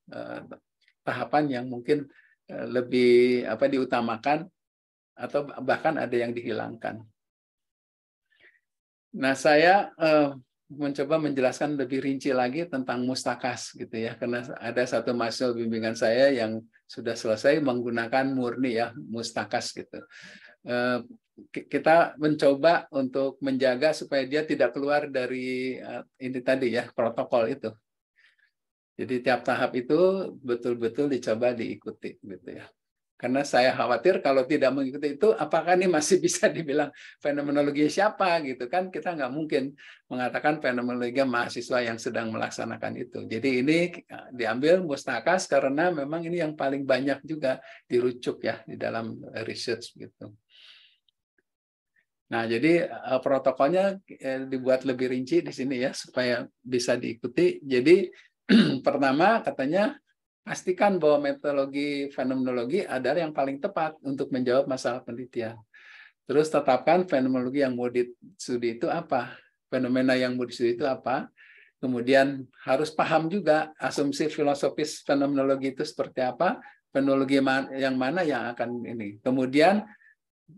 tahapan yang mungkin lebih diutamakan atau bahkan ada yang dihilangkan. Nah, saya mencoba menjelaskan lebih rinci lagi tentang mustakas gitu ya, karena ada satu mahasiswa bimbingan saya yang sudah selesai menggunakan murni ya mustakas gitu. Kita mencoba untuk menjaga supaya dia tidak keluar dari ini tadi ya protokol itu. Jadi tiap tahap itu betul-betul dicoba diikuti gitu ya. Karena saya khawatir kalau tidak mengikuti itu, apakah ini masih bisa dibilang fenomenologi siapa gitu kan? Kita nggak mungkin mengatakan fenomenologi mahasiswa yang sedang melaksanakan itu. Jadi ini diambil mustakas karena memang ini yang paling banyak juga dirucuk ya di dalam research gitu. Nah, jadi protokolnya dibuat lebih rinci di sini ya supaya bisa diikuti. Jadi pertama katanya pastikan bahwa metodologi fenomenologi adalah yang paling tepat untuk menjawab masalah penelitian. Terus tetapkan fenomenologi yang mau studi itu apa, fenomena yang mau studi itu apa. Kemudian harus paham juga asumsi filosofis fenomenologi itu seperti apa, fenomenologi yang mana yang akan ini. Kemudian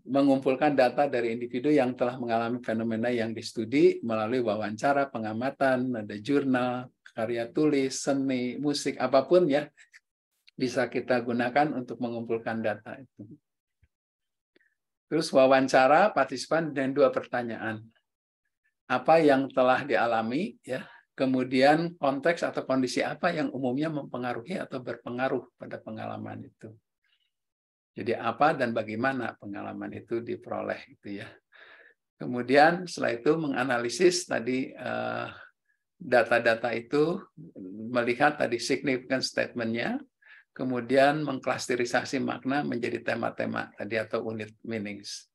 mengumpulkan data dari individu yang telah mengalami fenomena yang distudi melalui wawancara, pengamatan, ada jurnal, karya tulis, seni, musik, apapun ya bisa kita gunakan untuk mengumpulkan data itu. Terus wawancara partisipan dengan 2 pertanyaan. Apa yang telah dialami ya, kemudian konteks atau kondisi apa yang umumnya mempengaruhi atau berpengaruh pada pengalaman itu. Jadi apa dan bagaimana pengalaman itu diperoleh itu ya. Kemudian setelah itu menganalisis tadi data-data itu, melihat tadi significant statement-nya, kemudian mengklasterisasi makna menjadi tema-tema tadi atau unit meanings.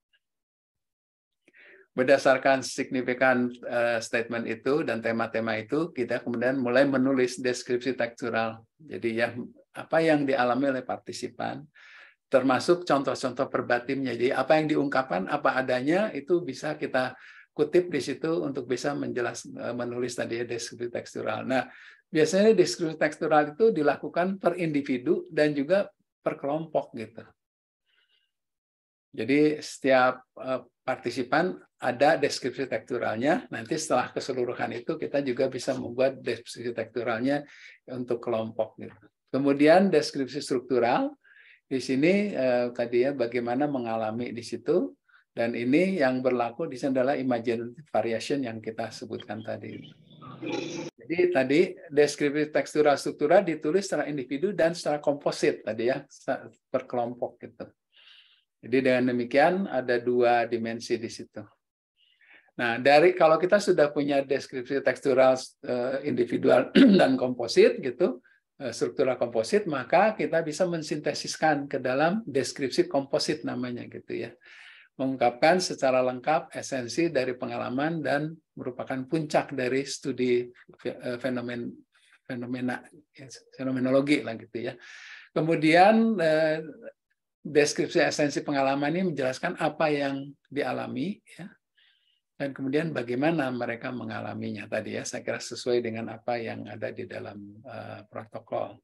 Berdasarkan significant statement itu dan tema-tema itu, kita kemudian mulai menulis deskripsi tekstural. Jadi ya apa yang dialami oleh partisipan, termasuk contoh-contoh perbatimnya. Jadi apa yang diungkapkan, apa adanya, itu bisa kita kutip di situ untuk bisa menulis tadi deskripsi tekstural. Nah, biasanya deskripsi tekstural itu dilakukan per individu dan juga per kelompok gitu. Jadi setiap partisipan ada deskripsi tekstualnya. Nanti setelah keseluruhan itu kita juga bisa membuat deskripsi tekstualnya untuk kelompok gitu. Kemudian deskripsi struktural. Di sini tadi ya bagaimana mengalami di situ, dan ini yang berlaku di sini adalah imaginative variation yang kita sebutkan tadi. Jadi tadi deskripsi tekstural struktural ditulis secara individu dan secara komposit tadi ya per kelompok gitu. Jadi dengan demikian ada 2 dimensi di situ. Nah, kalau kita sudah punya deskripsi tekstural individual dan komposit gitu, struktural komposit, maka kita bisa mensintesiskan ke dalam deskripsi komposit namanya gitu ya. Mengungkapkan secara lengkap esensi dari pengalaman dan merupakan puncak dari studi fenomenologi lah gitu ya. Kemudian deskripsi esensi pengalaman ini menjelaskan apa yang dialami ya. Dan kemudian bagaimana mereka mengalaminya tadi ya, saya kira sesuai dengan apa yang ada di dalam protokol.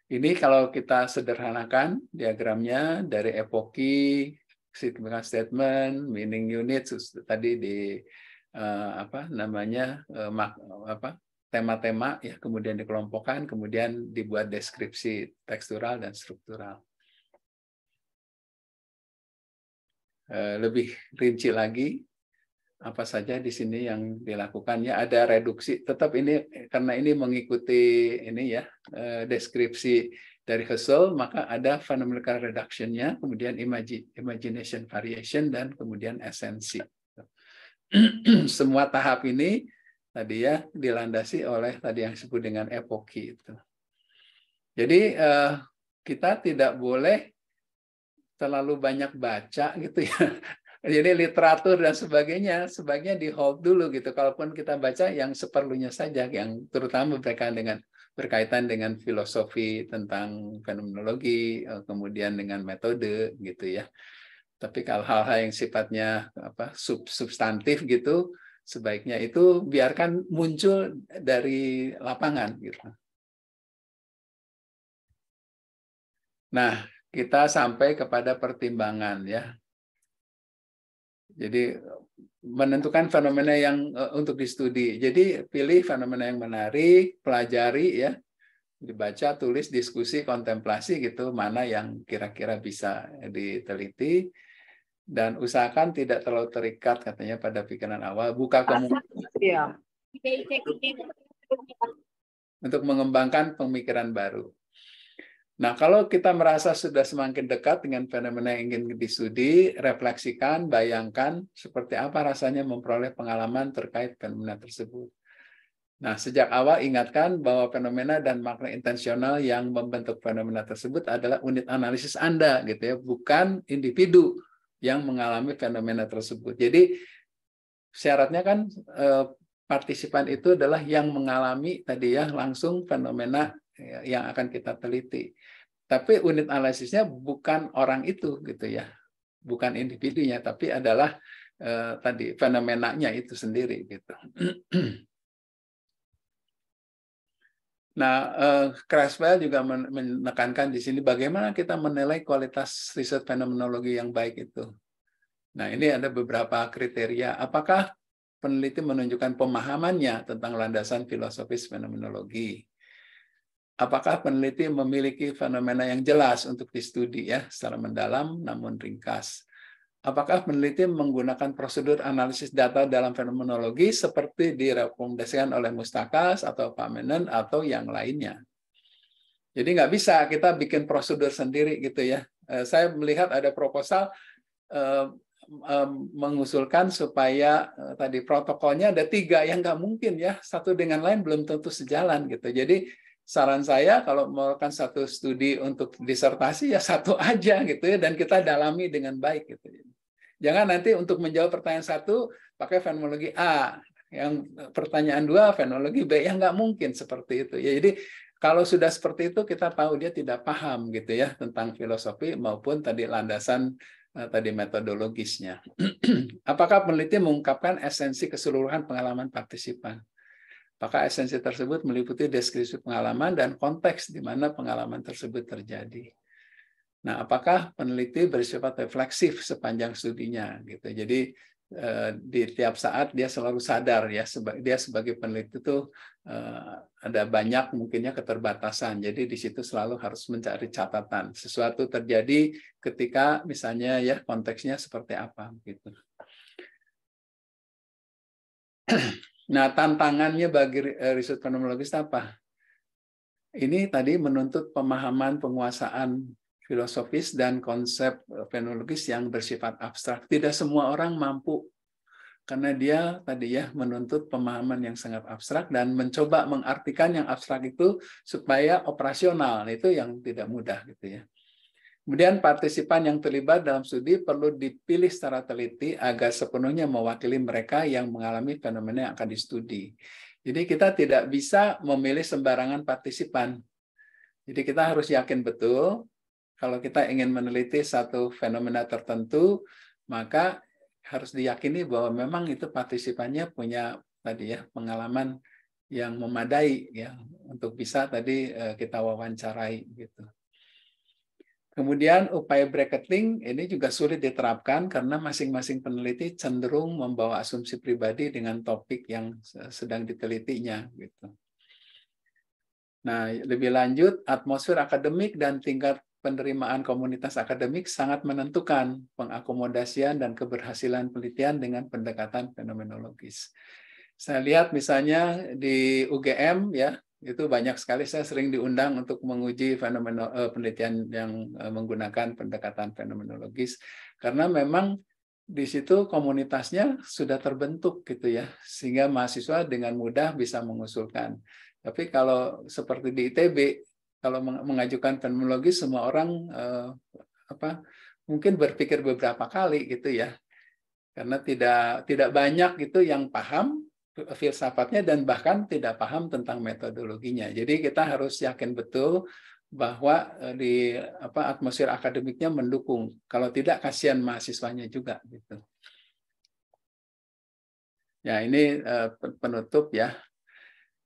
Ini kalau kita sederhanakan diagramnya dari epoki, significant statement, meaning unit tadi di tema-tema, ya kemudian dikelompokkan, kemudian dibuat deskripsi tekstural dan struktural. Lebih rinci lagi, apa saja di sini yang dilakukan, ya ada reduksi, tetap ini karena ini mengikuti ini ya deskripsi dari Husserl, maka ada phenomenological reduction-nya, kemudian imagination variation, dan kemudian esensi. Semua tahap ini tadi ya dilandasi oleh tadi yang disebut dengan epoki itu. Jadi kita tidak boleh terlalu banyak baca gitu ya. Jadi literatur dan sebagainya sebaiknya di hold dulu gitu. Kalaupun kita baca yang seperlunya saja, yang terutama berkaitan dengan filosofi tentang fenomenologi, kemudian dengan metode gitu ya. Tapi kalau hal-hal yang sifatnya substantif gitu, sebaiknya itu biarkan muncul dari lapangan gitu. Nah, kita sampai kepada pertimbangan ya. Jadi menentukan fenomena yang untuk distudi. Jadi pilih fenomena yang menarik, pelajari ya, dibaca, tulis, diskusi, kontemplasi gitu, mana yang kira-kira bisa diteliti, dan usahakan tidak terlalu terikat katanya pada pikiran awal. Buka kemungkinan untuk mengembangkan pemikiran baru. Nah, kalau kita merasa sudah semakin dekat dengan fenomena yang ingin distudi, refleksikan, bayangkan seperti apa rasanya memperoleh pengalaman terkait fenomena tersebut. Nah, sejak awal ingatkan bahwa fenomena dan makna intensional yang membentuk fenomena tersebut adalah unit analisis Anda, gitu ya, bukan individu yang mengalami fenomena tersebut. Jadi syaratnya kan partisipan itu adalah yang mengalami tadi ya langsung fenomena yang akan kita teliti. Tapi unit analisisnya bukan orang itu gitu ya, bukan individunya, tapi adalah tadi fenomenanya itu sendiri gitu. Nah, Creswell juga menekankan di sini bagaimana kita menilai kualitas riset fenomenologi yang baik itu. Nah, ini ada beberapa kriteria. Apakah peneliti menunjukkan pemahamannya tentang landasan filosofis fenomenologi? Apakah peneliti memiliki fenomena yang jelas untuk distudi ya, secara mendalam namun ringkas? Apakah peneliti menggunakan prosedur analisis data dalam fenomenologi seperti direkomendasikan oleh Mustakas atau Pak Menen atau yang lainnya? Jadi nggak bisa kita bikin prosedur sendiri gitu ya. Saya melihat ada proposal mengusulkan supaya tadi protokolnya ada 3, yang nggak mungkin ya, satu dengan lain belum tentu sejalan gitu. Jadi saran saya kalau melakukan satu studi untuk disertasi ya satu aja gitu ya, dan kita dalami dengan baik gitu. Jangan nanti untuk menjawab pertanyaan 1 pakai fenomenologi A, yang pertanyaan 2 fenomenologi B, yang nggak mungkin seperti itu ya. Jadi kalau sudah seperti itu kita tahu dia tidak paham gitu ya tentang filosofi maupun tadi landasan tadi metodologisnya. Apakah peneliti mengungkapkan esensi keseluruhan pengalaman partisipan? Apakah esensi tersebut meliputi deskripsi pengalaman dan konteks di mana pengalaman tersebut terjadi? Nah, apakah peneliti bersifat refleksif sepanjang studinya? Gitu. Jadi di tiap saat dia selalu sadar ya, dia sebagai peneliti itu ada banyak mungkinnya keterbatasan. Jadi di situ selalu harus mencari catatan. Sesuatu terjadi ketika misalnya ya konteksnya seperti apa gitu. Nah, tantangannya bagi riset fenomenologis apa? Ini tadi menuntut pemahaman penguasaan filosofis dan konsep fenomenologis yang bersifat abstrak. Tidak semua orang mampu, karena dia tadi ya menuntut pemahaman yang sangat abstrak dan mencoba mengartikan yang abstrak itu supaya operasional. Itu yang tidak mudah gitu ya. Kemudian partisipan yang terlibat dalam studi perlu dipilih secara teliti agar sepenuhnya mewakili mereka yang mengalami fenomena yang akan distudi. Jadi kita tidak bisa memilih sembarangan partisipan. Jadi kita harus yakin betul kalau kita ingin meneliti satu fenomena tertentu, maka harus diyakini bahwa memang itu partisipannya punya tadi ya pengalaman yang memadai ya untuk bisa tadi kita wawancarai gitu. Kemudian upaya bracketing ini juga sulit diterapkan karena masing-masing peneliti cenderung membawa asumsi pribadi dengan topik yang sedang ditelitinya gitu. Nah, lebih lanjut, atmosfer akademik dan tingkat penerimaan komunitas akademik sangat menentukan pengakomodasian dan keberhasilan penelitian dengan pendekatan fenomenologis. Saya lihat misalnya di UGM ya, itu banyak sekali saya sering diundang untuk menguji penelitian yang menggunakan pendekatan fenomenologis karena memang di situ komunitasnya sudah terbentuk gitu ya, sehingga mahasiswa dengan mudah bisa mengusulkan. Tapi kalau seperti di ITB, kalau mengajukan fenomenologi semua orang mungkin berpikir beberapa kali gitu ya, karena tidak banyak gitu yang paham filsafatnya dan bahkan tidak paham tentang metodologinya. Jadi kita harus yakin betul bahwa di atmosfer akademiknya mendukung. Kalau tidak kasihan mahasiswanya juga gitu. Ya, ini penutup ya.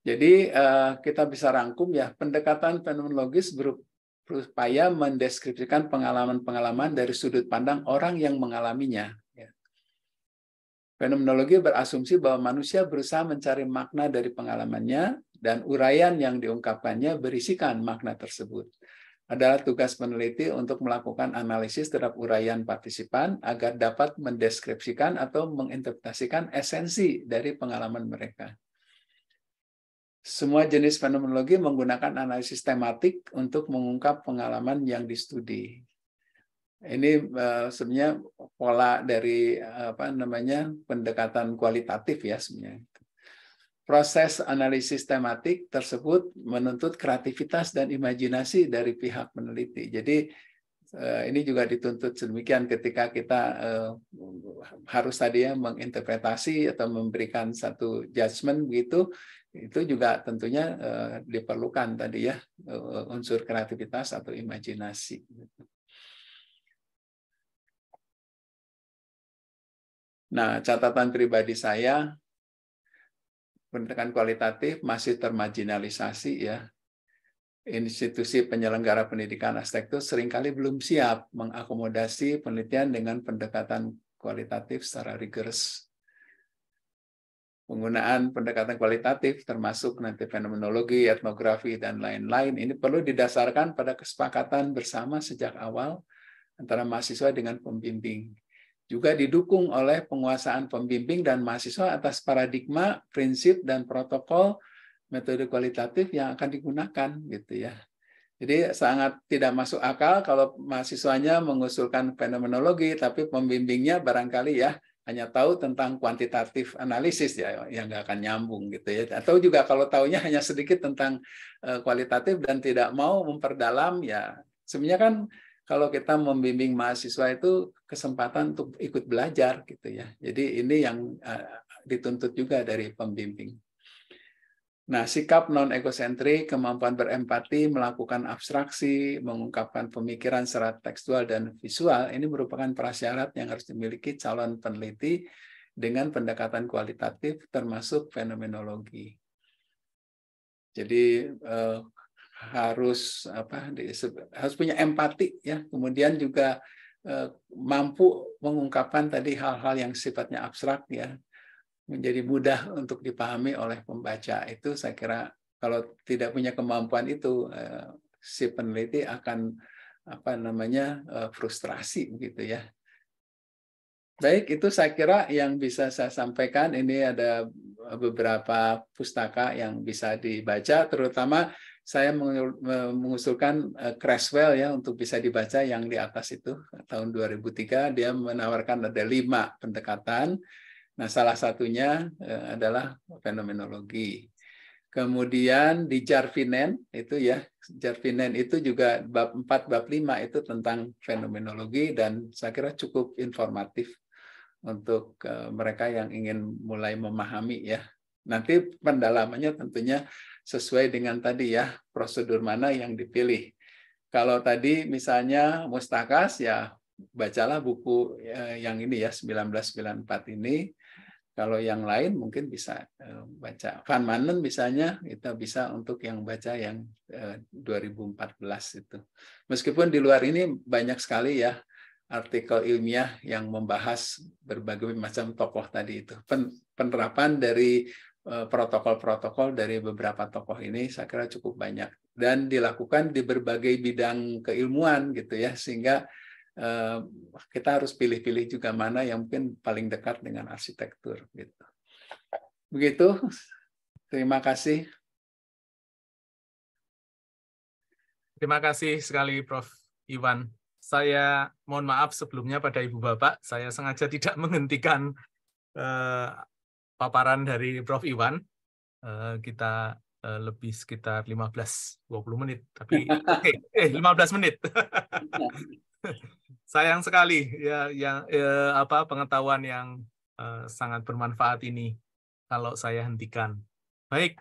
Jadi kita bisa rangkum ya, pendekatan fenomenologis berupaya mendeskripsikan pengalaman-pengalaman dari sudut pandang orang yang mengalaminya. Fenomenologi berasumsi bahwa manusia berusaha mencari makna dari pengalamannya dan uraian yang diungkapkannya berisikan makna tersebut. Adalah tugas peneliti untuk melakukan analisis terhadap uraian partisipan agar dapat mendeskripsikan atau menginterpretasikan esensi dari pengalaman mereka. Semua jenis fenomenologi menggunakan analisis tematik untuk mengungkap pengalaman yang distudi. Ini sebenarnya pola dari pendekatan kualitatif ya sebenarnya. Proses analisis tematik tersebut menuntut kreativitas dan imajinasi dari pihak peneliti. Jadi ini juga dituntut sedemikian ketika kita harus tadi ya menginterpretasi atau memberikan satu judgement begitu. Itu juga tentunya diperlukan tadi ya unsur kreativitas atau imajinasi. Nah, catatan pribadi saya, pendidikan kualitatif masih termarginalisasi ya. Institusi penyelenggara pendidikan arsitektur seringkali belum siap mengakomodasi penelitian dengan pendekatan kualitatif secara rigorous. Penggunaan pendekatan kualitatif termasuk nanti fenomenologi, etnografi, dan lain-lain ini perlu didasarkan pada kesepakatan bersama sejak awal antara mahasiswa dengan pembimbing. Juga didukung oleh penguasaan pembimbing dan mahasiswa atas paradigma, prinsip, dan protokol metode kualitatif yang akan digunakan gitu ya. Jadi sangat tidak masuk akal kalau mahasiswanya mengusulkan fenomenologi tapi pembimbingnya barangkali ya hanya tahu tentang kuantitatif analisis ya yang nggak akan nyambung gitu ya. Atau juga kalau taunya hanya sedikit tentang kualitatif dan tidak mau memperdalam ya. Sebenarnya kan kalau kita membimbing mahasiswa itu kesempatan untuk ikut belajar gitu ya. Jadi ini yang dituntut juga dari pembimbing. Nah, sikap non-egosentrik, kemampuan berempati, melakukan abstraksi, mengungkapkan pemikiran secara tekstual dan visual, ini merupakan prasyarat yang harus dimiliki calon peneliti dengan pendekatan kualitatif termasuk fenomenologi. Jadi harus punya empati ya, kemudian juga mampu mengungkapkan tadi hal-hal yang sifatnya abstrak ya, menjadi mudah untuk dipahami oleh pembaca. Itu saya kira kalau tidak punya kemampuan itu si peneliti akan frustrasi begitu ya. Baik, itu saya kira yang bisa saya sampaikan. Ini ada beberapa pustaka yang bisa dibaca, terutama saya mengusulkan Creswell ya untuk bisa dibaca yang di atas itu tahun 2003. Dia menawarkan ada 5 pendekatan. Nah, salah satunya adalah fenomenologi. Kemudian di Jarvinen itu ya, Jarvinen itu juga bab 4, bab 5 itu tentang fenomenologi dan saya kira cukup informatif untuk mereka yang ingin mulai memahami ya. Nanti pendalamannya tentunya sesuai dengan tadi ya, prosedur mana yang dipilih. Kalau tadi misalnya Mustakas ya, bacalah buku yang ini ya, 1994 ini. Kalau yang lain mungkin bisa baca Van Manen misalnya, kita bisa untuk yang baca yang 2014 itu. Meskipun di luar ini banyak sekali ya artikel ilmiah yang membahas berbagai macam tokoh tadi itu. Penerapan dari protokol-protokol dari beberapa tokoh ini saya kira cukup banyak dan dilakukan di berbagai bidang keilmuan gitu ya, sehingga kita harus pilih-pilih juga mana yang mungkin paling dekat dengan arsitektur gitu. Begitu. Terima kasih. Terima kasih sekali Prof. Iwan. Saya mohon maaf sebelumnya pada Ibu Bapak, saya sengaja tidak menghentikan paparan dari Prof. Iwan. Kita lebih sekitar 15-20 menit, tapi 15 menit. Sayang sekali ya yang pengetahuan yang sangat bermanfaat ini kalau saya hentikan. Baik,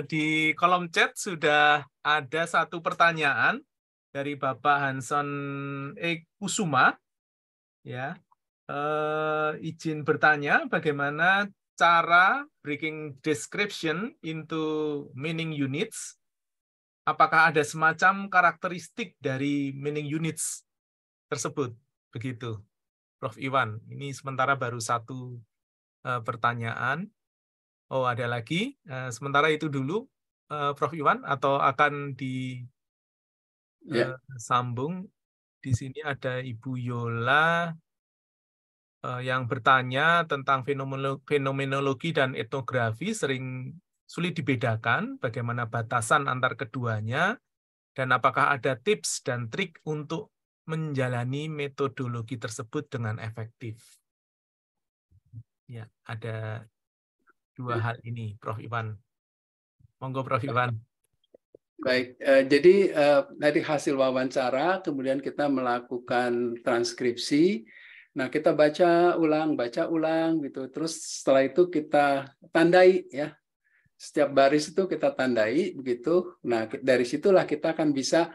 di kolom chat sudah ada satu pertanyaan dari Bapak Hanson Kusuma. Ya, izin bertanya, bagaimana cara breaking description into meaning units? Apakah ada semacam karakteristik dari meaning units tersebut? Begitu, Prof. Iwan. Ini sementara baru satu pertanyaan. Oh, ada lagi. Sementara itu dulu, Prof. Iwan, atau akan disambung? Di sini ada Ibu Yola yang bertanya tentang fenomenologi dan etnografi sering sulit dibedakan, bagaimana batasan antar keduanya, dan apakah ada tips dan trik untuk menjalani metodologi tersebut dengan efektif. Ya, ada dua hal ini, Prof. Iwan. Monggo, Prof. Iwan. Baik, jadi dari hasil wawancara, kemudian kita melakukan transkripsi. Nah, kita baca ulang gitu. Terus setelah itu kita tandai ya. Setiap baris itu kita tandai begitu. Nah, dari situlah kita akan bisa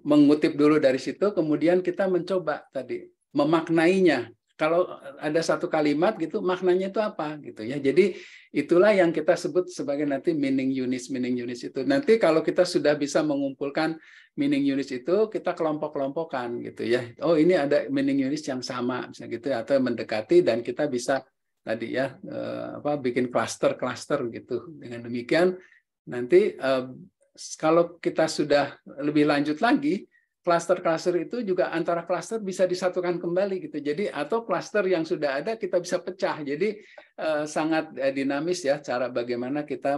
mengutip dulu dari situ, kemudian kita mencoba tadi memaknainya. Kalau ada satu kalimat gitu, maknanya itu apa gitu ya. Jadi itulah yang kita sebut sebagai nanti meaning units itu. Nanti kalau kita sudah bisa mengumpulkan meaning units itu, kita kelompok-kelompokkan gitu ya. Oh, ini ada meaning units yang sama misalnya gitu ya, atau mendekati, dan kita bisa tadi ya bikin cluster-cluster gitu. Dengan demikian nanti kalau kita sudah lebih lanjut lagi, cluster-cluster itu juga antara cluster bisa disatukan kembali gitu. Jadi atau cluster yang sudah ada kita bisa pecah. Jadi sangat dinamis ya cara bagaimana kita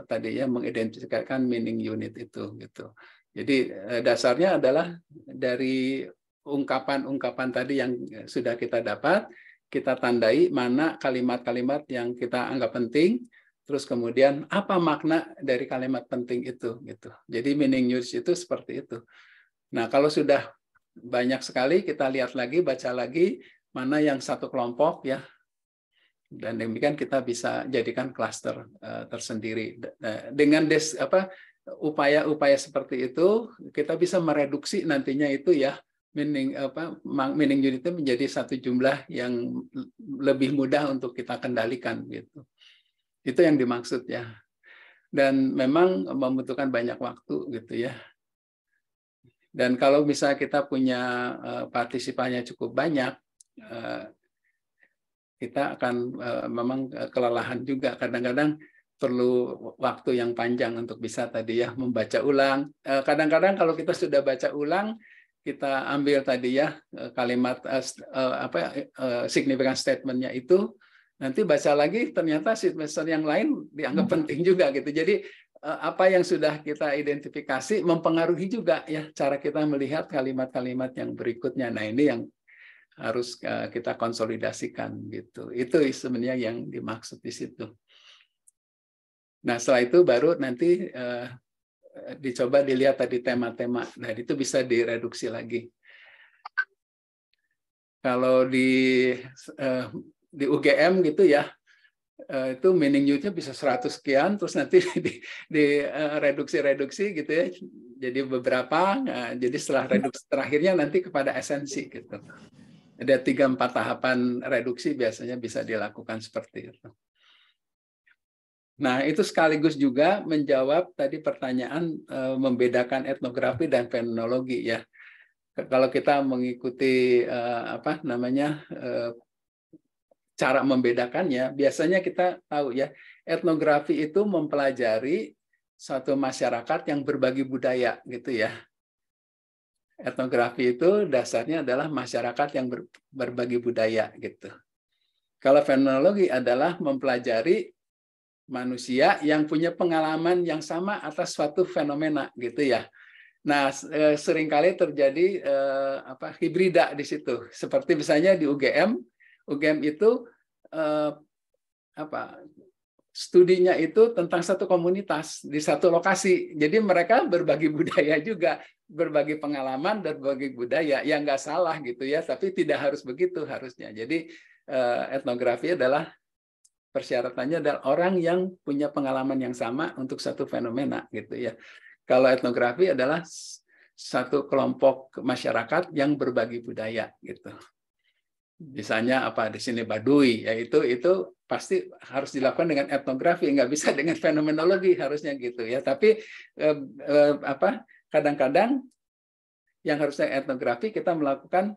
tadi ya mengidentifikasikan meaning unit itu gitu. Jadi dasarnya adalah dari ungkapan-ungkapan tadi yang sudah kita dapat, kita tandai mana kalimat-kalimat yang kita anggap penting, terus kemudian apa makna dari kalimat penting itu gitu. Jadi meaning unit itu seperti itu. Nah, kalau sudah banyak sekali, kita lihat lagi, baca lagi, mana yang satu kelompok ya, dan demikian kita bisa jadikan klaster tersendiri. Dengan upaya-upaya seperti itu, kita bisa mereduksi nantinya itu ya, meaning unitnya menjadi satu jumlah yang lebih mudah untuk kita kendalikan gitu. Itu yang dimaksud ya. Dan memang membutuhkan banyak waktu gitu ya. Dan kalau misalnya kita punya partisipannya cukup banyak, kita akan memang kelelahan juga. Kadang-kadang perlu waktu yang panjang untuk bisa tadi ya membaca ulang. Kadang-kadang kalau kita sudah baca ulang, kita ambil tadi ya kalimat significant statement-nya itu, nanti baca lagi ternyata statement yang lain dianggap penting juga gitu. Jadi apa yang sudah kita identifikasi mempengaruhi juga ya cara kita melihat kalimat-kalimat yang berikutnya. Nah, ini yang harus kita konsolidasikan gitu. Itu sebenarnya yang dimaksud di situ. Nah, setelah itu baru nanti dicoba dilihat tadi tema-tema. Nah, itu bisa direduksi lagi. Kalau di UGM gitu ya, itu meaning unitnya bisa 100 sekian, terus nanti direduksi gitu ya, jadi beberapa. Jadi setelah reduksi terakhirnya nanti kepada esensi gitu. Ada 3-4 tahapan reduksi biasanya bisa dilakukan seperti itu. Nah, itu sekaligus juga menjawab tadi pertanyaan membedakan etnografi dan fenomenologi ya. Kalau kita mengikuti cara membedakannya, biasanya kita tahu ya, etnografi itu mempelajari suatu masyarakat yang berbagi budaya gitu ya. Etnografi itu dasarnya adalah masyarakat yang berbagi budaya gitu. Kalau fenomenologi adalah mempelajari manusia yang punya pengalaman yang sama atas suatu fenomena gitu ya. Nah, seringkali terjadi hibrida di situ. Seperti misalnya di UGM itu studinya itu tentang satu komunitas di satu lokasi. Jadi mereka berbagi budaya juga, berbagi pengalaman dan berbagi budaya. Yang nggak salah gitu ya, tapi tidak harus begitu harusnya. Jadi etnografi adalah persyaratannya adalah orang yang punya pengalaman yang sama untuk satu fenomena gitu ya. Kalau etnografi adalah satu kelompok masyarakat yang berbagi budaya gitu. Misalnya di sini Baduy, yaitu itu pasti harus dilakukan dengan etnografi, nggak bisa dengan fenomenologi harusnya gitu ya. Tapi kadang-kadang yang harusnya etnografi kita melakukan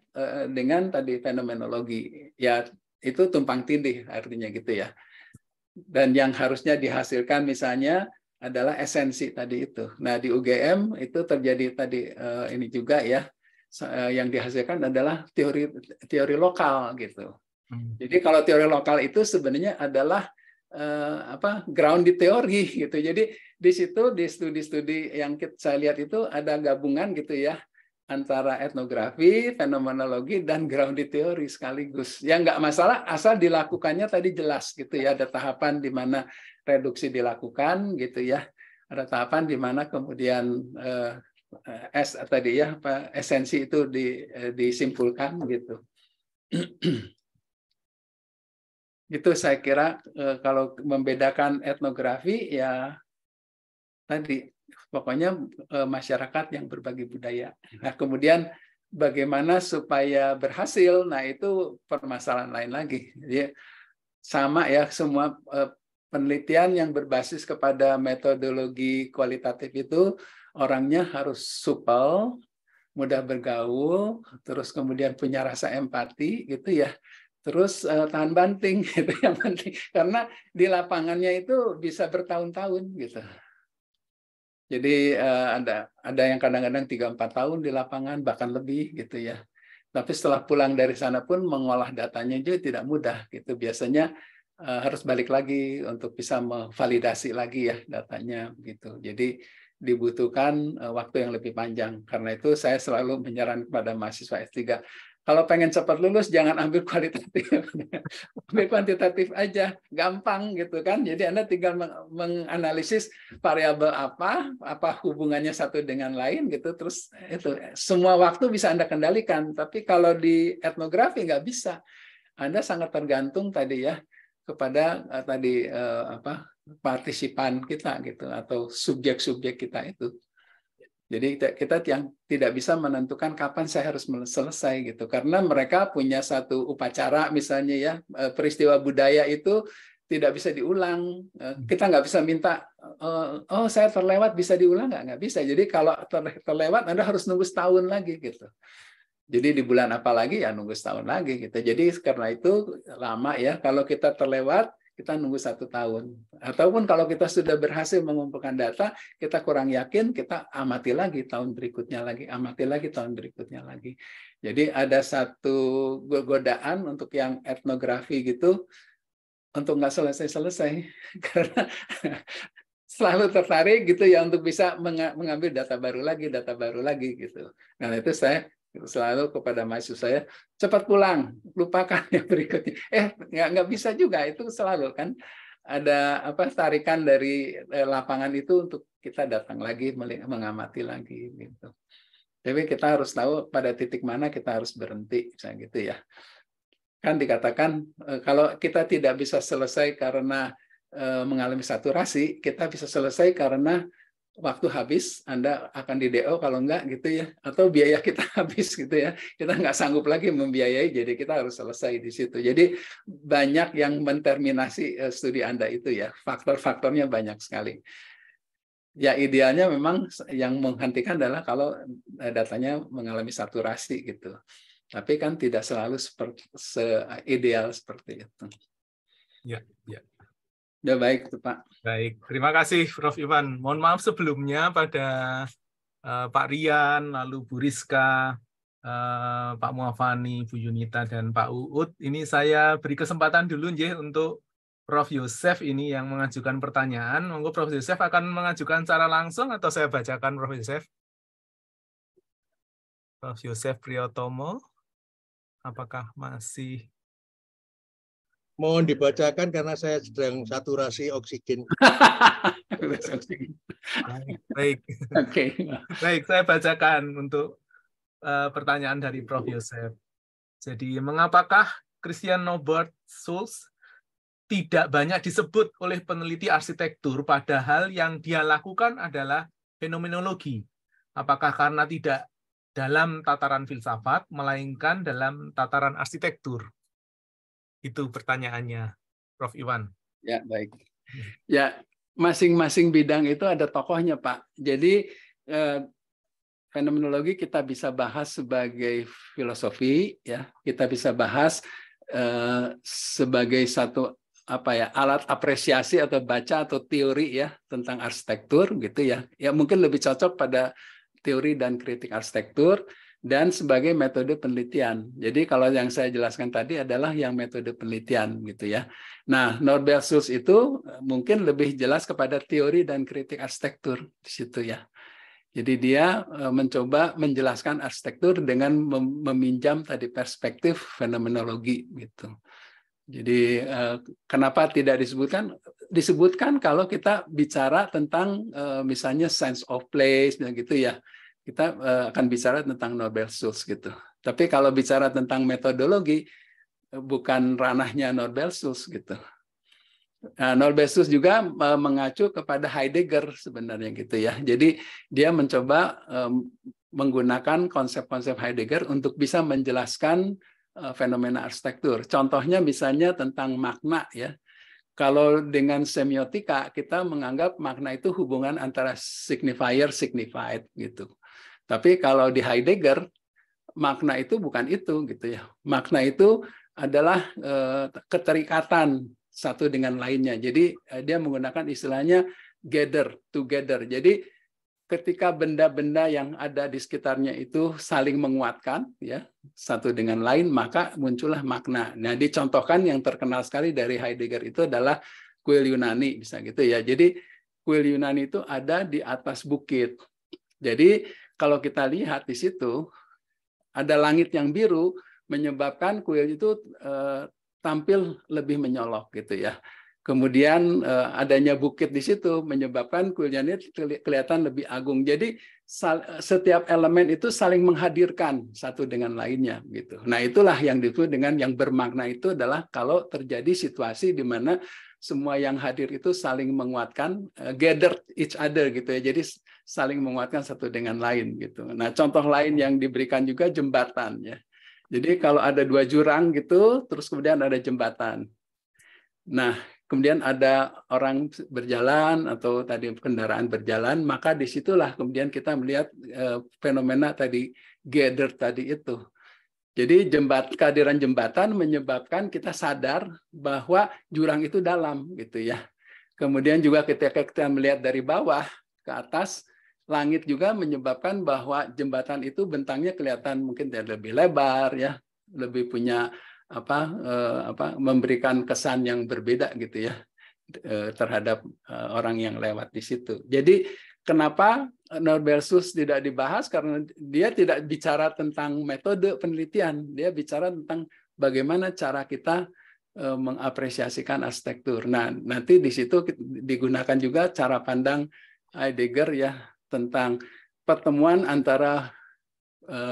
dengan tadi fenomenologi, ya itu tumpang tindih artinya gitu ya. Dan yang harusnya dihasilkan misalnya adalah esensi tadi itu. Nah di UGM itu terjadi tadi ini juga ya, yang dihasilkan adalah teori lokal gitu. Jadi kalau teori lokal itu sebenarnya adalah ground di teori gitu. Jadi di situ di studi-studi yang saya lihat itu ada gabungan gitu ya antara etnografi, fenomenologi dan ground di teori sekaligus. Yang nggak masalah asal dilakukannya tadi jelas gitu ya. Ada tahapan di mana reduksi dilakukan gitu ya. Ada tahapan di mana kemudian tadi ya esensi itu disimpulkan gitu. Itu saya kira kalau membedakan etnografi ya tadi pokoknya masyarakat yang berbagi budaya. Nah kemudian bagaimana supaya berhasil, nah itu permasalahan lain lagi. Jadi sama ya semua penelitian yang berbasis kepada metodologi kualitatif itu orangnya harus supel, mudah bergaul, terus kemudian punya rasa empati gitu ya. Terus tahan banting gitu yang penting karena di lapangannya itu bisa bertahun-tahun gitu. Jadi ada yang kadang-kadang 3-4 tahun di lapangan bahkan lebih gitu ya. Tapi setelah pulang dari sana pun mengolah datanya juga tidak mudah gitu. Biasanya harus balik lagi untuk bisa memvalidasi lagi ya datanya gitu. Jadi dibutuhkan waktu yang lebih panjang. Karena itu saya selalu menyarankan kepada mahasiswa S3, kalau pengen cepat lulus jangan ambil kualitatif, ambil kuantitatif aja, gampang gitu kan. Jadi Anda tinggal menganalisis variabel apa hubungannya satu dengan lain gitu. Terus itu semua waktu bisa Anda kendalikan. Tapi kalau di etnografi nggak bisa. Anda sangat tergantung tadi ya kepada partisipan kita gitu atau subjek-subjek kita itu. Jadi kita yang tidak bisa menentukan kapan saya harus selesai gitu, karena mereka punya satu upacara misalnya ya, peristiwa budaya itu tidak bisa diulang. Kita nggak bisa minta, oh saya terlewat bisa diulang nggak bisa. Jadi kalau terlewat Anda harus nunggu setahun lagi gitu. Jadi di bulan apa lagi ya nunggu setahun lagi gitu. Jadi karena itu lama ya. Kalau kita terlewat kita nunggu 1 tahun. Ataupun kalau kita sudah berhasil mengumpulkan data, kita kurang yakin, kita amati lagi tahun berikutnya lagi, amati lagi tahun berikutnya lagi. Jadi ada satu godaan untuk yang etnografi gitu, untuk nggak selesai-selesai. Karena selalu tertarik gitu ya untuk bisa mengambil data baru lagi gitu. Nah itu saya selalu kepada mahasiswa saya, cepat pulang, lupakan yang berikutnya. Nggak bisa juga, itu selalu kan ada tarikan dari lapangan itu untuk kita datang lagi mengamati lagi gitu. Tapi kita harus tahu pada titik mana kita harus berhenti, misalnya gitu ya. Kan dikatakan kalau kita tidak bisa selesai karena mengalami saturasi, kita bisa selesai karena waktu habis, Anda akan di DO kalau enggak gitu ya, atau biaya kita habis gitu ya, kita nggak sanggup lagi membiayai, jadi kita harus selesai di situ. Jadi banyak yang menterminasi studi Anda itu ya, faktor-faktornya banyak sekali. Ya idealnya memang yang menghentikan adalah kalau datanya mengalami saturasi gitu. Tapi kan tidak selalu ideal seperti itu. Ya, ya. Udah baik tuh Pak. Baik, terima kasih Prof. Iwan. Mohon maaf sebelumnya pada Pak Rian, lalu Bu Rizka, Pak Muafani, Bu Yunita, dan Pak Uut. Ini saya beri kesempatan dulu nggih untuk Prof. Yosef ini yang mengajukan pertanyaan. Monggo Prof. Yosef akan mengajukan secara langsung atau saya bacakan Prof. Yosef? Prof. Yosef Priyotomo, apakah masih? Mohon dibacakan karena saya sedang saturasi oksigen. Baik. Oke. Baik, saya bacakan untuk pertanyaan dari Prof. Yosef. Jadi, mengapakah Christian Norbert Schulz tidak banyak disebut oleh peneliti arsitektur, padahal yang dia lakukan adalah fenomenologi? Apakah karena tidak dalam tataran filsafat, melainkan dalam tataran arsitektur? Itu pertanyaannya, Prof. Iwan. Ya, baik. Ya, masing-masing bidang itu ada tokohnya, Pak. Jadi, fenomenologi kita bisa bahas sebagai filosofi, ya. Kita bisa bahas sebagai satu alat apresiasi atau baca atau teori ya tentang arsitektur gitu ya. Ya mungkin lebih cocok pada teori dan kritik arsitektur. Dan sebagai metode penelitian. Jadi kalau yang saya jelaskan tadi adalah yang metode penelitian gitu ya. Nah, Norbert Schulz itu mungkin lebih jelas kepada teori dan kritik arsitektur di situ ya. Jadi dia mencoba menjelaskan arsitektur dengan meminjam tadi perspektif fenomenologi gitu. Jadi kenapa tidak disebutkan? Disebutkan kalau kita bicara tentang misalnya sense of place dan gitu ya. Kita akan bicara tentang Norbert Schulz gitu. Tapi kalau bicara tentang metodologi, bukan ranahnya Norbert Schulz gitu. Nah, Norbert Schulz juga mengacu kepada Heidegger sebenarnya gitu ya. Jadi dia mencoba menggunakan konsep-konsep Heidegger untuk bisa menjelaskan fenomena arsitektur. Contohnya misalnya tentang makna ya. Kalau dengan semiotika kita menganggap makna itu hubungan antara signifier signified gitu. Tapi kalau di Heidegger makna itu bukan itu gitu ya. Makna itu adalah keterikatan satu dengan lainnya. Jadi dia menggunakan istilahnya gather together. Jadi ketika benda-benda yang ada di sekitarnya itu saling menguatkan ya satu dengan lain, maka muncullah makna. Nah, dicontohkan yang terkenal sekali dari Heidegger itu adalah kuil Yunani bisa gitu ya. Jadi kuil Yunani itu ada di atas bukit. Jadi kalau kita lihat di situ ada langit yang biru menyebabkan kuil itu tampil lebih menyolok gitu ya. Kemudian adanya bukit di situ menyebabkan kuilnya ini kelihatan lebih agung. Jadi setiap elemen itu saling menghadirkan satu dengan lainnya gitu. Nah, itulah yang disebut dengan yang bermakna itu adalah kalau terjadi situasi di mana semua yang hadir itu saling menguatkan, gather each other gitu ya. Jadi saling menguatkan satu dengan lain gitu. Nah, contoh lain yang diberikan juga jembatan ya. Jadi kalau ada dua jurang gitu, terus kemudian ada jembatan. Nah, kemudian ada orang berjalan atau tadi kendaraan berjalan, maka disitulah kemudian kita melihat fenomena tadi gather tadi itu. Jadi kehadiran jembatan menyebabkan kita sadar bahwa jurang itu dalam gitu ya. Kemudian juga ketika kita melihat dari bawah ke atas, langit juga menyebabkan bahwa jembatan itu bentangnya kelihatan mungkin lebih lebar ya, lebih punya memberikan kesan yang berbeda gitu ya terhadap orang yang lewat di situ. Jadi kenapa Norbert Schulz tidak dibahas? Karena dia tidak bicara tentang metode penelitian, dia bicara tentang bagaimana cara kita mengapresiasikan arsitektur. Nah, nanti di situ digunakan juga cara pandang Heidegger ya tentang pertemuan antara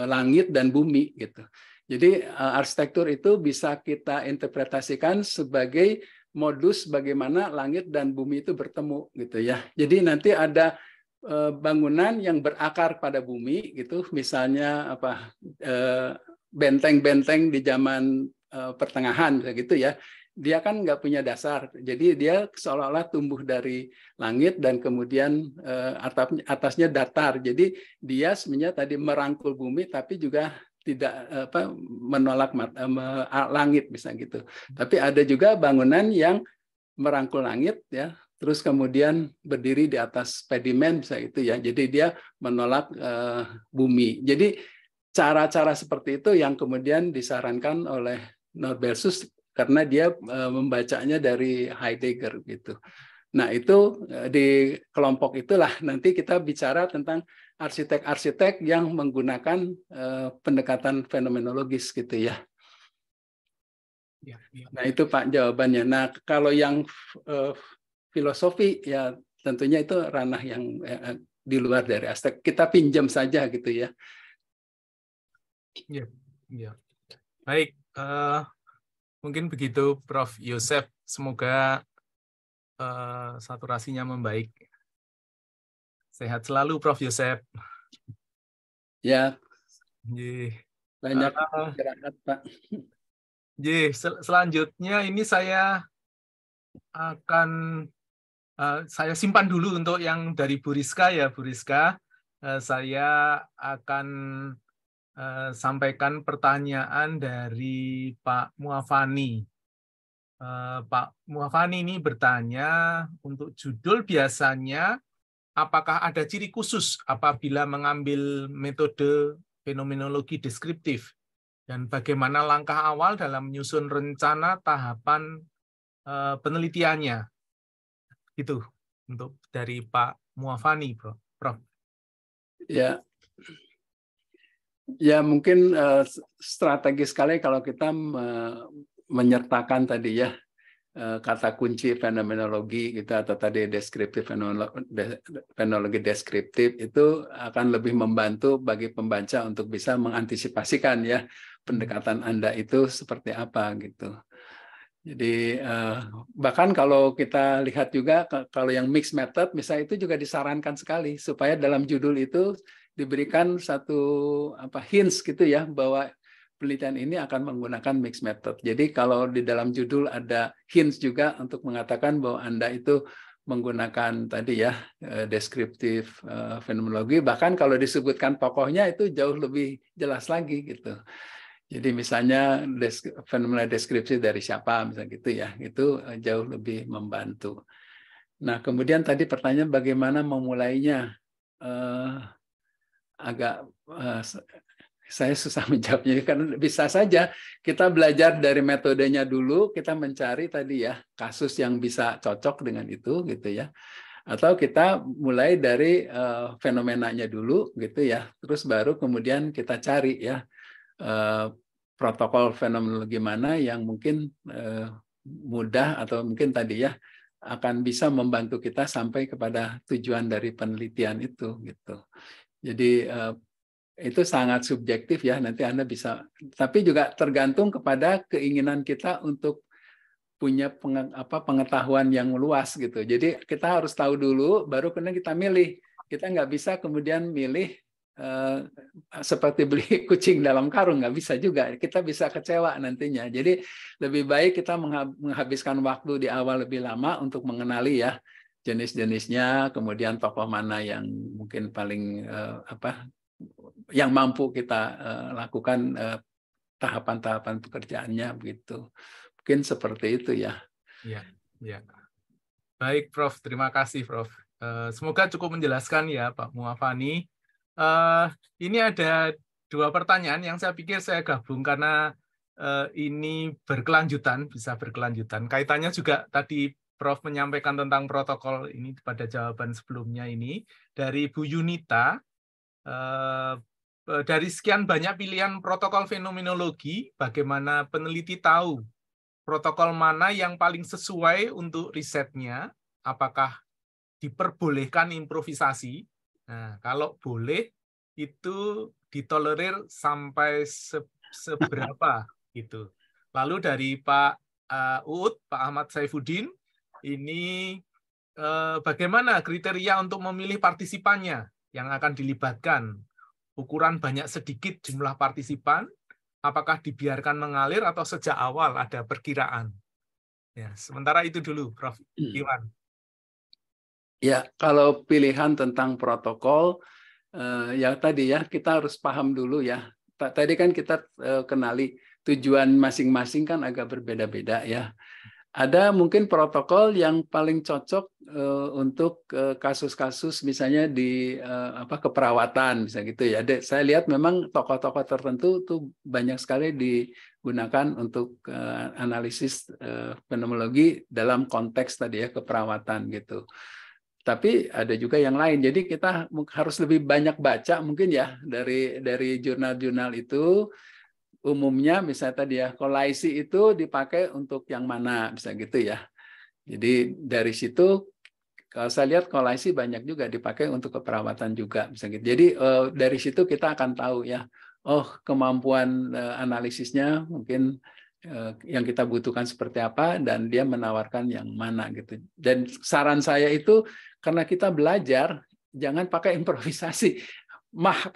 langit dan bumi gitu. Jadi arsitektur itu bisa kita interpretasikan sebagai modus bagaimana langit dan bumi itu bertemu gitu ya. Jadi nanti ada bangunan yang berakar pada bumi gitu, misalnya benteng-benteng di zaman pertengahan gitu ya. Dia kan nggak punya dasar, jadi dia seolah-olah tumbuh dari langit dan kemudian atasnya datar. Jadi dia sebenarnya tadi merangkul bumi, tapi juga tidak menolak langit bisa gitu. Tapi ada juga bangunan yang merangkul langit ya, terus kemudian berdiri di atas pedimen bisa itu ya. Jadi dia menolak bumi. Jadi cara-cara seperti itu yang kemudian disarankan oleh Norbertus karena dia membacanya dari Heidegger gitu. Nah, itu di kelompok itulah nanti kita bicara tentang arsitek-arsitek yang menggunakan pendekatan fenomenologis gitu ya. Nah, itu Pak jawabannya. Nah, kalau yang filosofi ya tentunya itu ranah yang di luar dari aspek. Kita pinjam saja gitu ya. Ya, ya. Baik, mungkin begitu Prof. Yosef. Semoga saturasinya membaik. Sehat selalu Prof. Yosef. Ya, banyak istirahat Pak. Selanjutnya ini saya akan saya simpan dulu untuk yang dari Bu Rizka ya, Bu Rizka. Saya akan sampaikan pertanyaan dari Pak Muafani. Pak Muafani ini bertanya, untuk judul biasanya, apakah ada ciri khusus apabila mengambil metode fenomenologi deskriptif? Dan bagaimana langkah awal dalam menyusun rencana tahapan penelitiannya? Itu untuk dari Pak Muafani, Prof. Ya. Ya mungkin strategis sekali kalau kita menyertakan tadi ya kata kunci fenomenologi gitu atau tadi deskriptif fenomenologi deskriptif itu akan lebih membantu bagi pembaca untuk bisa mengantisipasikan ya pendekatan Anda itu seperti apa gitu. Jadi bahkan kalau kita lihat juga kalau yang mixed method misalnya itu juga disarankan sekali supaya dalam judul itu diberikan satu hints gitu ya bahwa penelitian ini akan menggunakan mixed method. Jadi kalau di dalam judul ada hints juga untuk mengatakan bahwa Anda itu menggunakan tadi ya deskriptif fenomenologi, bahkan kalau disebutkan tokohnya itu jauh lebih jelas lagi gitu. Jadi misalnya fenomena deskripsi dari siapa misalnya gitu ya, itu jauh lebih membantu. Nah kemudian tadi pertanyaan bagaimana memulainya, saya susah menjawabnya karena bisa saja kita belajar dari metodenya dulu, kita mencari tadi ya kasus yang bisa cocok dengan itu gitu ya, atau kita mulai dari fenomenanya dulu gitu ya, terus baru kemudian kita cari ya protokol fenomenologi mana yang mungkin mudah atau mungkin tadi ya akan bisa membantu kita sampai kepada tujuan dari penelitian itu gitu. Jadi itu sangat subjektif ya, nanti Anda bisa, tapi juga tergantung kepada keinginan kita untuk punya pengetahuan yang luas gitu. Jadi kita harus tahu dulu, baru kemudian kita milih. Kita nggak bisa kemudian milih seperti beli kucing dalam karung, nggak bisa juga. Kita bisa kecewa nantinya. Jadi lebih baik kita menghabiskan waktu di awal lebih lama untuk mengenali ya jenis-jenisnya, kemudian tokoh mana yang mungkin paling yang mampu kita lakukan tahapan-tahapan pekerjaannya begitu. Mungkin seperti itu ya. Ya, ya. Baik, Prof. Terima kasih, Prof. Semoga cukup menjelaskan ya, Pak Muafani. Ini ada dua pertanyaan yang saya pikir saya gabung karena ini berkelanjutan, bisa berkelanjutan. Kaitannya juga tadi Prof menyampaikan tentang protokol ini pada jawaban sebelumnya ini dari Bu Yunita. Dari sekian banyak pilihan protokol fenomenologi, bagaimana peneliti tahu protokol mana yang paling sesuai untuk risetnya? Apakah diperbolehkan improvisasi? Nah, kalau boleh itu ditolerir sampai seberapa gitu. Lalu dari Pak Uut, Pak Ahmad Saifuddin, ini bagaimana kriteria untuk memilih partisipannya yang akan dilibatkan? Ukuran banyak sedikit jumlah partisipan, apakah dibiarkan mengalir atau sejak awal ada perkiraan? Ya, sementara itu dulu, Prof. Iwan. Ya, kalau pilihan tentang protokol, ya tadi ya kita harus paham dulu ya. Tadi kan kita kenali tujuan masing-masing kan agak berbeda-beda ya. Ada mungkin protokol yang paling cocok untuk kasus-kasus misalnya di keperawatan, misalnya gitu ya. Saya lihat memang tokoh-tokoh tertentu tuh banyak sekali digunakan untuk analisis fenomenologi dalam konteks tadi ya keperawatan gitu. Tapi ada juga yang lain. Jadi kita harus lebih banyak baca mungkin ya dari jurnal-jurnal itu. Umumnya misalnya tadi ya, kolaisi itu dipakai untuk yang mana, bisa gitu ya. Jadi dari situ kalau saya lihat kolaisi banyak juga dipakai untuk keperawatan juga, bisa gitu. Jadi dari situ kita akan tahu ya, oh kemampuan analisisnya mungkin yang kita butuhkan seperti apa dan dia menawarkan yang mana gitu. Dan saran saya itu karena kita belajar jangan pakai improvisasi.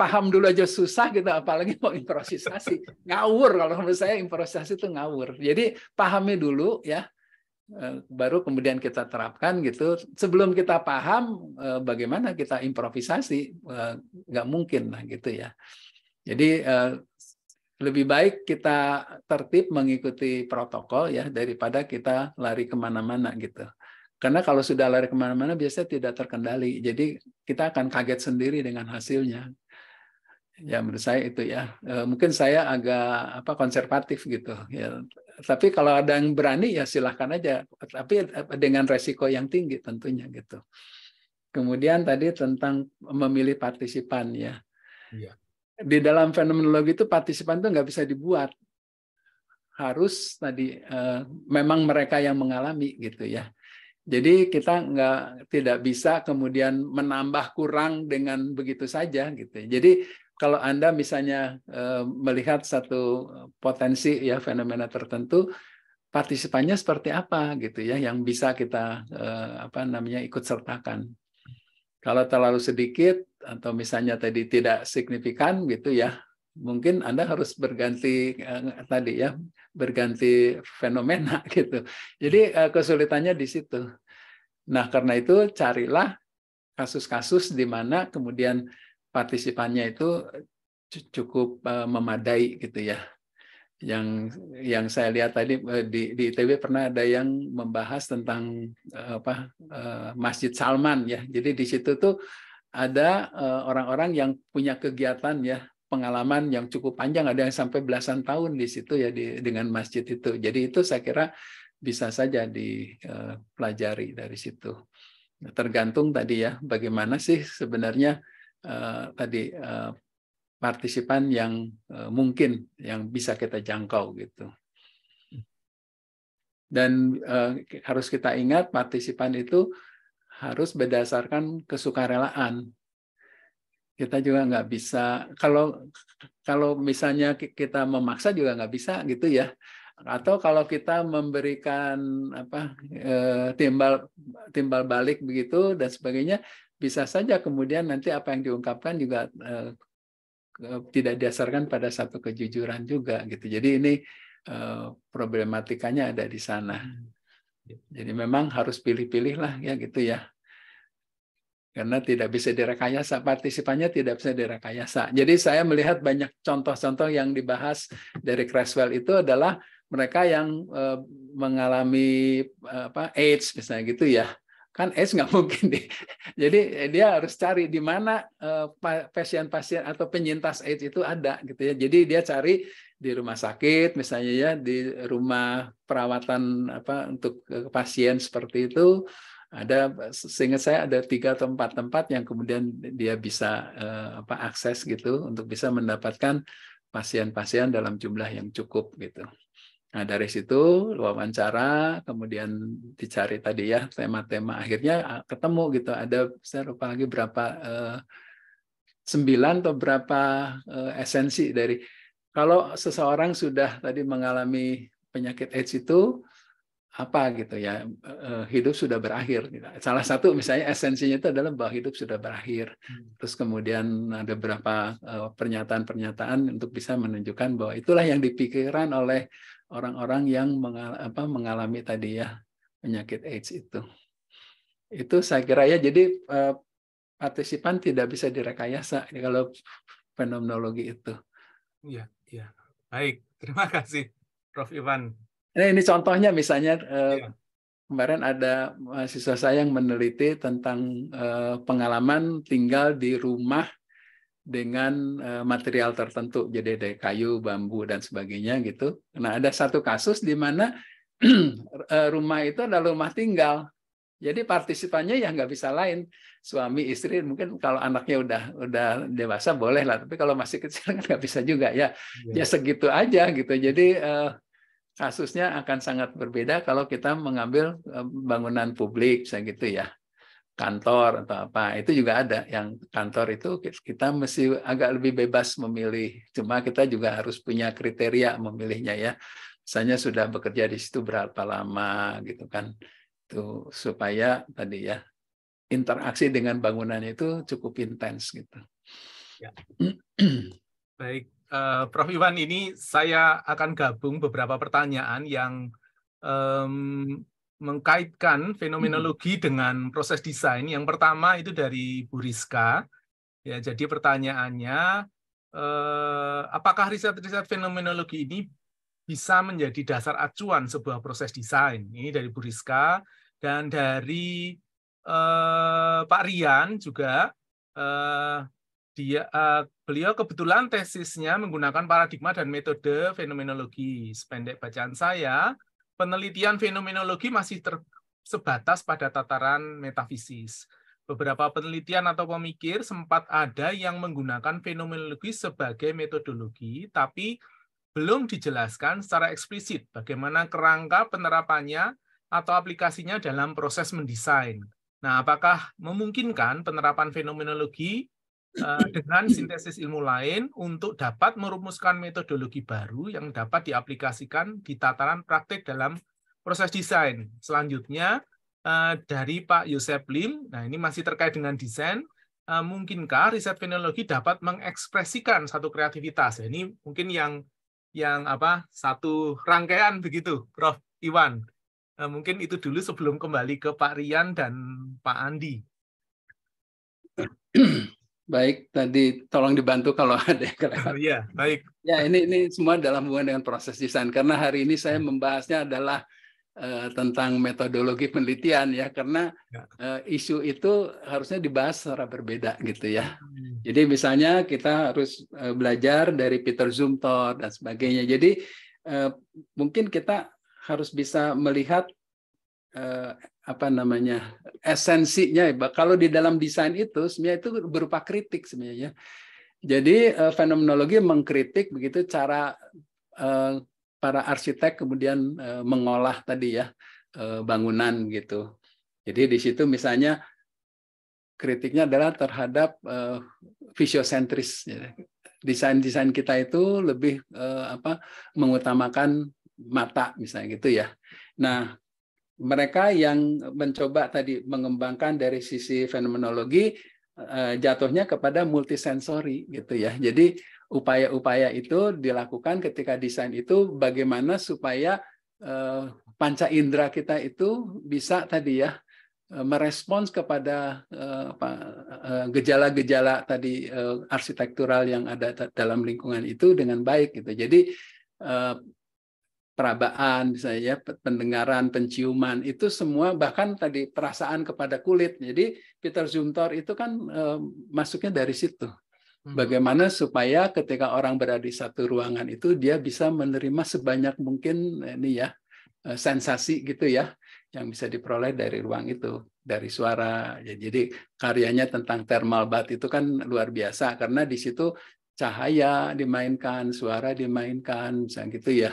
Paham dulu aja susah gitu, apalagi mau improvisasi. Ngawur, kalau menurut saya improvisasi itu ngawur. Jadi pahami dulu ya, baru kemudian kita terapkan gitu. Sebelum kita paham bagaimana kita improvisasi, nggak mungkin lah gitu ya. Jadi lebih baik kita tertib mengikuti protokol ya daripada kita lari kemana-mana gitu. Karena kalau sudah lari kemana-mana biasanya tidak terkendali. Jadi kita akan kaget sendiri dengan hasilnya. Ya menurut saya itu ya. Mungkin saya agak konservatif gitu. Ya. Tapi kalau ada yang berani ya silahkan aja. Tapi dengan resiko yang tinggi tentunya gitu. Kemudian tadi tentang memilih partisipan ya. Iya. Di dalam fenomenologi itu partisipan itu nggak bisa dibuat. Harus tadi memang mereka yang mengalami gitu ya. Jadi kita tidak bisa kemudian menambah kurang dengan begitu saja gitu. Jadi kalau Anda misalnya melihat satu potensi ya fenomena tertentu, partisipannya seperti apa gitu ya yang bisa kita ikut sertakan. Kalau terlalu sedikit atau misalnya tadi tidak signifikan gitu ya, mungkin Anda harus berganti berganti fenomena gitu. Jadi kesulitannya di situ. Nah, karena itu carilah kasus-kasus di mana kemudian partisipannya itu cukup memadai gitu ya. Yang saya lihat tadi di ITB pernah ada yang membahas tentang Masjid Salman ya. Jadi di situ tuh ada orang-orang yang punya kegiatan ya, pengalaman yang cukup panjang, ada yang sampai belasan tahun di situ ya dengan masjid itu. Jadi itu saya kira bisa saja dipelajari dari situ. Tergantung tadi ya bagaimana sih sebenarnya partisipan yang mungkin yang bisa kita jangkau gitu. Dan harus kita ingat partisipan itu harus berdasarkan kesukarelaan. Kita juga nggak bisa kalau misalnya kita memaksa juga nggak bisa gitu ya. Atau kalau kita memberikan timbal balik begitu dan sebagainya, bisa saja kemudian nanti apa yang diungkapkan juga tidak didasarkan pada satu kejujuran juga gitu. Jadi ini problematikanya ada di sana. Jadi memang harus pilih-pilih lah ya gitu ya. Karena tidak bisa direkayasa, partisipannya tidak bisa direkayasa. Jadi saya melihat banyak contoh-contoh yang dibahas dari Creswell itu adalah mereka yang mengalami AIDS misalnya gitu ya. Kan AIDS nggak mungkin deh. Jadi dia harus cari di mana pasien-pasien atau penyintas AIDS itu ada gitu ya. Jadi dia cari di rumah sakit misalnya ya, di rumah perawatan untuk pasien seperti itu. Seingat saya ada 3 atau 4 tempat yang kemudian dia bisa akses gitu untuk bisa mendapatkan pasien-pasien dalam jumlah yang cukup gitu. Nah dari situ wawancara, kemudian dicari tadi ya tema-tema, akhirnya ketemu gitu. Ada saya lupa lagi berapa 9 atau berapa esensi dari kalau seseorang sudah tadi mengalami penyakit AIDS itu apa gitu ya, hidup sudah berakhir. Salah satu misalnya esensinya itu adalah bahwa hidup sudah berakhir. Terus kemudian ada beberapa pernyataan-pernyataan untuk bisa menunjukkan bahwa itulah yang dipikirkan oleh orang-orang yang mengalami tadi ya penyakit AIDS itu. Itu saya kira ya, jadi partisipan tidak bisa direkayasa kalau fenomenologi itu. Iya, iya. Baik, terima kasih Prof. Iwan. Ini contohnya misalnya kemarin ada mahasiswa saya yang meneliti tentang pengalaman tinggal di rumah dengan material tertentu, jadi dari kayu, bambu dan sebagainya gitu. Nah, ada satu kasus di mana rumah itu adalah rumah tinggal. Jadi partisipannya ya nggak bisa lain, suami istri, mungkin kalau anaknya udah dewasa boleh lah, tapi kalau masih kecil kan nggak bisa juga ya. Ya segitu aja gitu. Jadi kasusnya akan sangat berbeda kalau kita mengambil bangunan publik, misalnya gitu ya, kantor atau apa. Itu juga ada yang kantor itu kita mesti agak lebih bebas memilih. Cuma kita juga harus punya kriteria memilihnya ya. Misalnya sudah bekerja di situ berapa lama gitu kan. Itu supaya tadi ya interaksi dengan bangunannya itu cukup intens gitu. Ya. Baik. Prof. Iwan, ini saya akan gabung beberapa pertanyaan yang mengkaitkan fenomenologi dengan proses desain. Yang pertama itu dari Bu Rizka. Ya, jadi pertanyaannya, apakah riset-riset fenomenologi ini bisa menjadi dasar acuan sebuah proses desain? Ini dari Bu Rizka. Dan dari Pak Rian juga, beliau kebetulan tesisnya menggunakan paradigma dan metode fenomenologi. Sependek bacaan saya, penelitian fenomenologi masih sebatas pada tataran metafisis. Beberapa penelitian atau pemikir sempat ada yang menggunakan fenomenologi sebagai metodologi, tapi belum dijelaskan secara eksplisit bagaimana kerangka penerapannya atau aplikasinya dalam proses mendesain. Nah, apakah memungkinkan penerapan fenomenologi dengan sintesis ilmu lain untuk dapat merumuskan metodologi baru yang dapat diaplikasikan di tataran praktik dalam proses desain? Selanjutnya, dari Pak Yosef Lim, nah ini masih terkait dengan desain, mungkinkah riset fenomenologi dapat mengekspresikan satu kreativitas? Ini mungkin yang satu rangkaian begitu, Prof. Iwan. Mungkin itu dulu sebelum kembali ke Pak Rian dan Pak Andi. Baik, tadi tolong dibantu kalau ada yang kelewat. Iya, baik. Ya, ini semua dalam hubungan dengan proses desain. Karena hari ini saya membahasnya adalah tentang metodologi penelitian ya, karena isu itu harusnya dibahas secara berbeda gitu ya. Jadi misalnya kita harus belajar dari Peter Zumthor dan sebagainya. Jadi mungkin kita harus bisa melihat esensinya. Kalau di dalam desain itu sebenarnya itu berupa kritik sebenarnya. Jadi fenomenologi mengkritik begitu cara para arsitek kemudian mengolah tadi ya bangunan gitu. Jadi di situ misalnya kritiknya adalah terhadap fisiosentris. Desain-desain kita itu lebih mengutamakan mata misalnya gitu ya. Nah, mereka yang mencoba tadi mengembangkan dari sisi fenomenologi jatuhnya kepada multisensori gitu ya. Jadi upaya-upaya itu dilakukan ketika desain itu bagaimana supaya panca indera kita itu bisa tadi ya merespons kepada gejala-gejala tadi arsitektural yang ada dalam lingkungan itu dengan baik gitu. Jadi perabaan, misalnya pendengaran, penciuman, itu semua bahkan tadi perasaan kepada kulit. Jadi Peter Zumthor itu kan masuknya dari situ. Bagaimana supaya ketika orang berada di satu ruangan itu dia bisa menerima sebanyak mungkin ini ya sensasi gitu ya yang bisa diperoleh dari ruang itu, dari suara. Jadi karyanya tentang thermal bath itu kan luar biasa karena di situ cahaya dimainkan, suara dimainkan, misalnya gitu ya.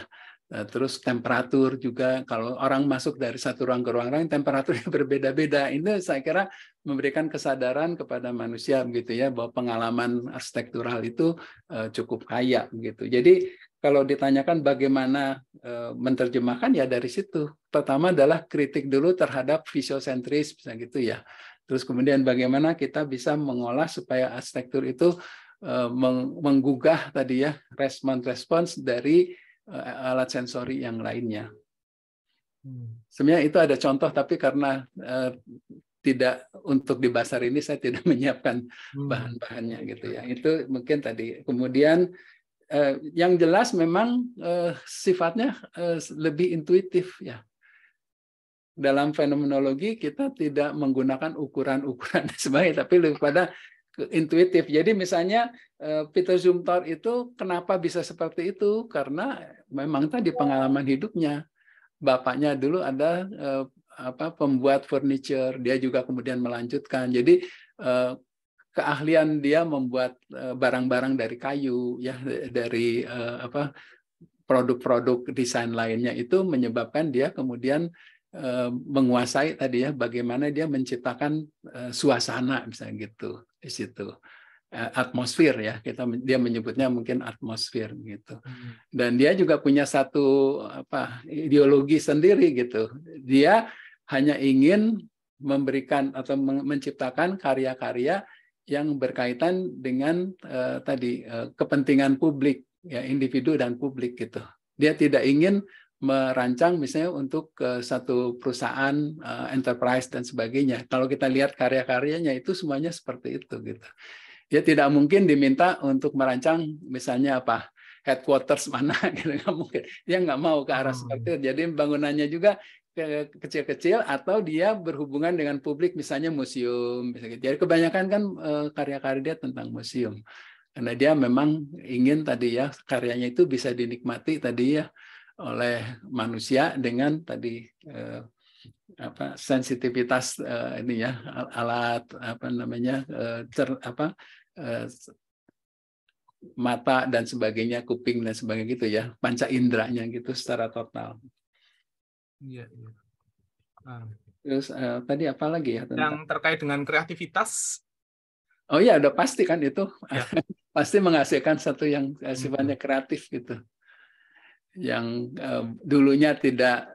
Terus temperatur juga, kalau orang masuk dari satu ruang ke ruang lain, temperaturnya berbeda-beda. Ini saya kira memberikan kesadaran kepada manusia begitu ya, bahwa pengalaman arsitektural itu cukup kaya begitu. Jadi kalau ditanyakan bagaimana menerjemahkan ya dari situ. Pertama adalah kritik dulu terhadap fisiosentris, misalnya gitu ya. Terus kemudian bagaimana kita bisa mengolah supaya arsitektur itu menggugah tadi ya respons-respons dari alat sensori yang lainnya. Sebenarnya itu ada contoh, tapi karena tidak untuk di Basar ini saya tidak menyiapkan bahan-bahannya gitu ya. Itu mungkin tadi. Kemudian yang jelas memang sifatnya lebih intuitif ya. Dalam fenomenologi kita tidak menggunakan ukuran-ukuran sebagai, tapi lebih pada intuitif. Jadi misalnya Peter Zumthor itu kenapa bisa seperti itu? Karena memang tadi pengalaman hidupnya. Bapaknya dulu ada pembuat furniture, dia juga kemudian melanjutkan. Jadi keahlian dia membuat barang-barang dari kayu, ya, dari produk-produk desain lainnya itu menyebabkan dia kemudian menguasai tadi ya bagaimana dia menciptakan suasana misalnya gitu di situ, atmosfer ya, dia menyebutnya mungkin atmosfer gitu. Dan dia juga punya satu ideologi sendiri gitu. Dia hanya ingin memberikan atau menciptakan karya-karya yang berkaitan dengan tadi kepentingan publik ya, individu dan publik gitu. Dia tidak ingin merancang misalnya untuk satu perusahaan enterprise dan sebagainya. Kalau kita lihat karya-karyanya itu semuanya seperti itu gitu. Dia tidak mungkin diminta untuk merancang misalnya headquarters mana gitu, nggak mungkin. Dia nggak mau ke arah seperti itu. Jadi bangunannya juga kecil-kecil atau dia berhubungan dengan publik misalnya museum. Jadi kebanyakan kan karya-karya dia tentang museum. Karena dia memang ingin tadi ya karyanya itu bisa dinikmati tadi ya oleh manusia dengan tadi sensitivitas ini ya, alat mata dan sebagainya, kuping dan sebagainya gitu ya, panca inderanya gitu secara total. Iya. Terus tadi apa lagi ya yang terkait dengan kreativitas? Oh iya, udah pasti kan itu ya. Pasti menghasilkan satu yang sifatnya kreatif gitu. Yang dulunya tidak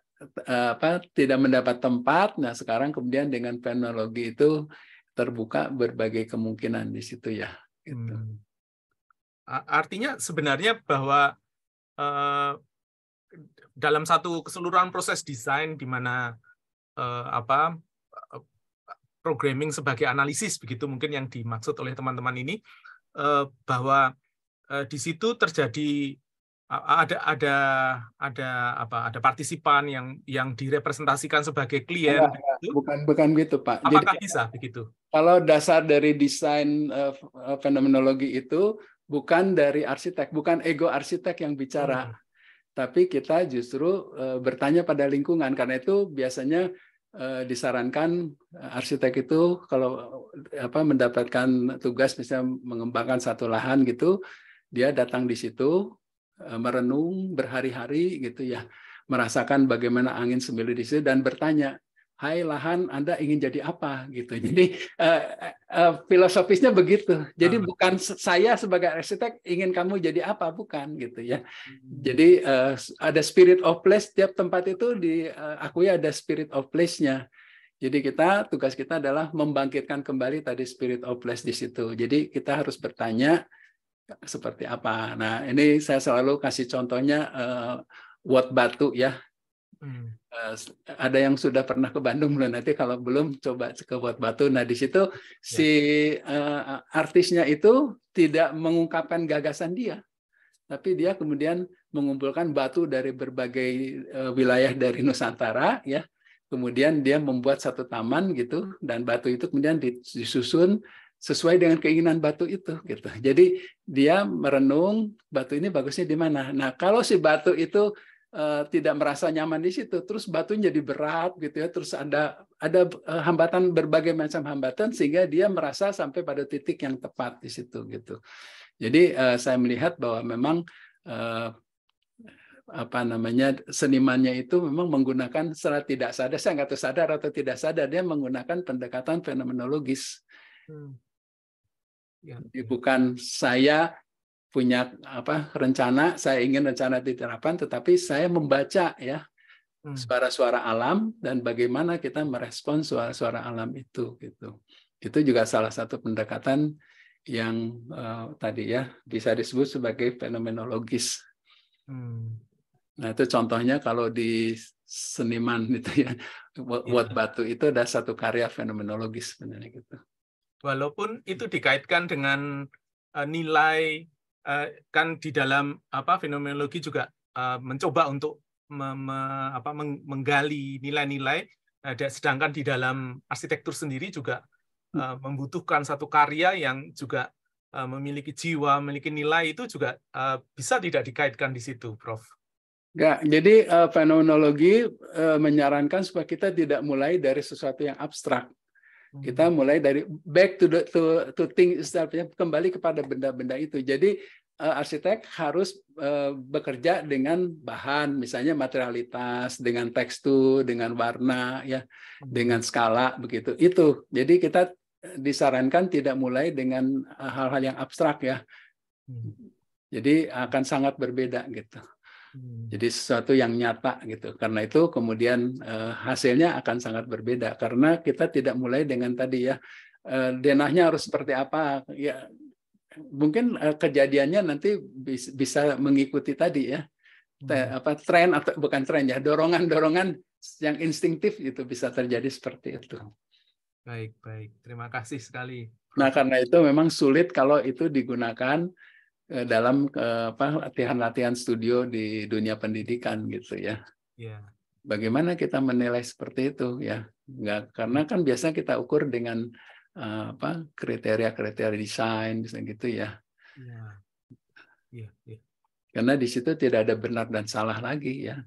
mendapat tempat, nah sekarang kemudian dengan fenomenologi itu terbuka berbagai kemungkinan di situ ya. Gitu. Artinya sebenarnya bahwa dalam satu keseluruhan proses desain di mana programming sebagai analisis begitu mungkin yang dimaksud oleh teman-teman ini, bahwa di situ terjadi ada partisipan yang direpresentasikan sebagai klien. Bukan gitu, Pak. Apakah bisa begitu? Kalau dasar dari desain fenomenologi itu bukan dari arsitek, bukan ego arsitek yang bicara, tapi kita justru bertanya pada lingkungan. Karena itu biasanya disarankan arsitek itu kalau mendapatkan tugas misalnya mengembangkan satu lahan gitu, dia datang di situ merenung berhari-hari gitu ya, merasakan bagaimana angin sembilu di situ dan bertanya, "Hai lahan, Anda ingin jadi apa?" gitu. Jadi filosofisnya begitu. Jadi bukan saya sebagai arsitek ingin kamu jadi apa, bukan gitu ya. Jadi ada spirit of place, tiap tempat itu diakui ada spirit of place-nya. Jadi tugas kita adalah membangkitkan kembali tadi spirit of place di situ. Jadi kita harus bertanya seperti apa. Nah, ini saya selalu kasih contohnya Wat Batu ya. Ada yang sudah pernah ke Bandung belum? Nanti kalau belum coba ke Wat Batu. Nah, di situ si artisnya itu tidak mengungkapkan gagasan dia, tapi dia kemudian mengumpulkan batu dari berbagai wilayah dari Nusantara ya. Kemudian dia membuat satu taman gitu, dan batu itu kemudian disusun sesuai dengan keinginan batu itu gitu. Jadi dia merenung batu ini bagusnya di mana. Nah, kalau si batu itu tidak merasa nyaman di situ, terus batunya jadi berat gitu ya, terus ada hambatan, berbagai macam hambatan, sehingga dia merasa sampai pada titik yang tepat di situ gitu. Jadi saya melihat bahwa memang senimannya itu memang menggunakan secara tidak sadar, saya nggak tahu sadar atau tidak sadar, dia menggunakan pendekatan fenomenologis. Jadi bukan saya punya rencana, saya ingin rencana diterapkan, tetapi saya membaca ya suara-suara alam dan bagaimana kita merespon suara-suara alam itu gitu. Itu juga salah satu pendekatan yang tadi ya bisa disebut sebagai fenomenologis. Nah, itu contohnya kalau di seniman itu ya, Wat Batu itu ada satu karya fenomenologis sebenarnya gitu. Walaupun itu dikaitkan dengan nilai kan di dalam fenomenologi juga mencoba untuk menggali nilai-nilai, sedangkan di dalam arsitektur sendiri juga membutuhkan satu karya yang juga memiliki jiwa, memiliki nilai, itu juga bisa tidak dikaitkan di situ, Prof? Enggak, jadi fenomenologi menyarankan supaya kita tidak mulai dari sesuatu yang abstrak. Kita mulai dari back to think itself, kembali kepada benda-benda itu. Jadi arsitek harus bekerja dengan bahan, misalnya materialitas, dengan tekstur, dengan warna, ya, dengan skala, begitu. Itu. Jadi kita disarankan tidak mulai dengan hal-hal yang abstrak, ya. Jadi akan sangat berbeda, gitu. Jadi sesuatu yang nyata, gitu. Karena itu kemudian hasilnya akan sangat berbeda. Karena kita tidak mulai dengan tadi, ya, denahnya harus seperti apa, ya. Mungkin kejadiannya nanti bisa mengikuti tadi, ya, tren atau bukan tren, ya, dorongan-dorongan yang instingtif itu bisa terjadi seperti itu. Baik, terima kasih sekali. Nah, karena itu memang sulit kalau itu digunakan dalam latihan-latihan studio di dunia pendidikan, gitu, ya. Bagaimana kita menilai seperti itu, ya? Enggak, karena kan biasa kita ukur dengan kriteria-kriteria desain, misalnya gitu, ya. Karena di situ tidak ada benar dan salah lagi, ya.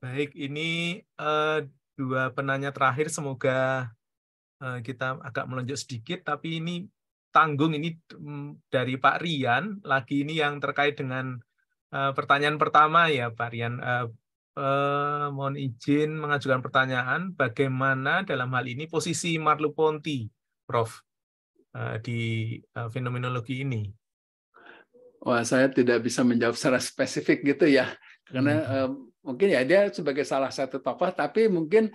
Baik, ini dua penanya terakhir, semoga kita agak melonjak sedikit, tapi ini tanggung, ini dari Pak Rian, lagi ini yang terkait dengan pertanyaan pertama, ya, Pak Rian. Mohon izin mengajukan pertanyaan, bagaimana dalam hal ini posisi Merleau-Ponty, Prof, di fenomenologi ini? Wah, saya tidak bisa menjawab secara spesifik, gitu, ya, karena mungkin, ya, dia sebagai salah satu tokoh, tapi mungkin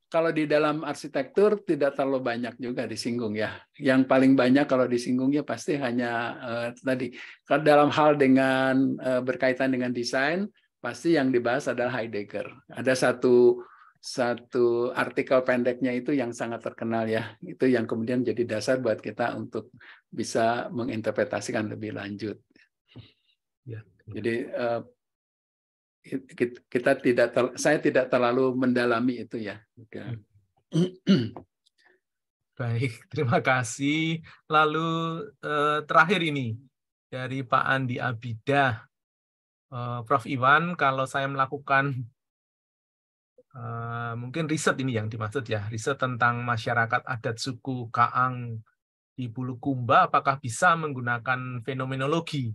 kalau di dalam arsitektur tidak terlalu banyak juga disinggung, ya. Yang paling banyak kalau disinggungnya pasti hanya tadi, dalam hal dengan berkaitan dengan desain, pasti yang dibahas adalah Heidegger. Ada satu artikel pendeknya itu yang sangat terkenal, ya. Itu yang kemudian jadi dasar buat kita untuk bisa menginterpretasikan lebih lanjut. Jadi saya tidak terlalu mendalami itu, ya. Baik, terima kasih. Lalu terakhir ini dari Pak Andi Abidah. Prof Iwan, kalau saya melakukan mungkin riset, ini yang dimaksud, ya, riset tentang masyarakat adat suku Kaang di Bulukumba, apakah bisa menggunakan fenomenologi?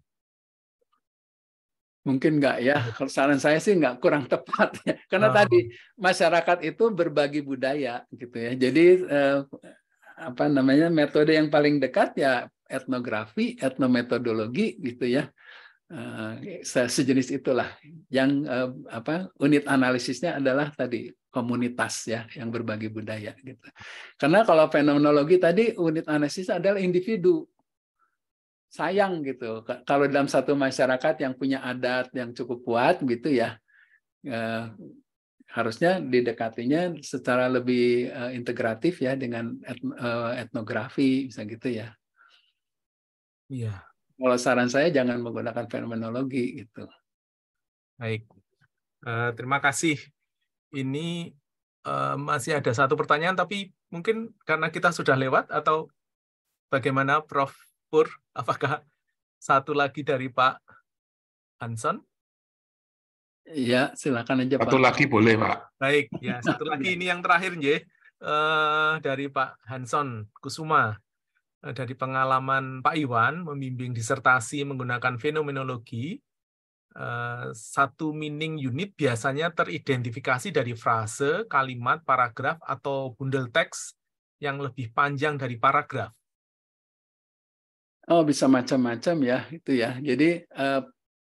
Mungkin enggak, ya. Saran saya sih enggak, kurang tepat, ya. Karena tadi masyarakat itu berbagi budaya, gitu, ya. Jadi metode yang paling dekat, ya, etnografi, etnometodologi, gitu, ya. Sejenis itulah. Yang unit analisisnya adalah tadi komunitas, ya, yang berbagi budaya, gitu. Karena kalau fenomenologi tadi unit analisisnya adalah individu. Sayang, gitu, kalau dalam satu masyarakat yang punya adat yang cukup kuat, gitu, ya, harusnya didekatinya secara lebih integratif, ya, dengan etnografi, bisa gitu, ya. Iya. Kalau saran saya jangan menggunakan fenomenologi, gitu. Baik, terima kasih. Ini masih ada satu pertanyaan, tapi mungkin karena kita sudah lewat, atau bagaimana, Prof Pur? Apakah satu lagi dari Pak Hanson? Iya, silakan aja, Pak. Satu lagi boleh, Pak. Baik, ya, satu lagi ini yang terakhir, dari Pak Hanson Kusuma. Dari pengalaman Pak Iwan membimbing disertasi menggunakan fenomenologi, satu meaning unit biasanya teridentifikasi dari frase, kalimat, paragraf, atau bundel teks yang lebih panjang dari paragraf. Oh, bisa macam-macam, ya, itu, ya. Jadi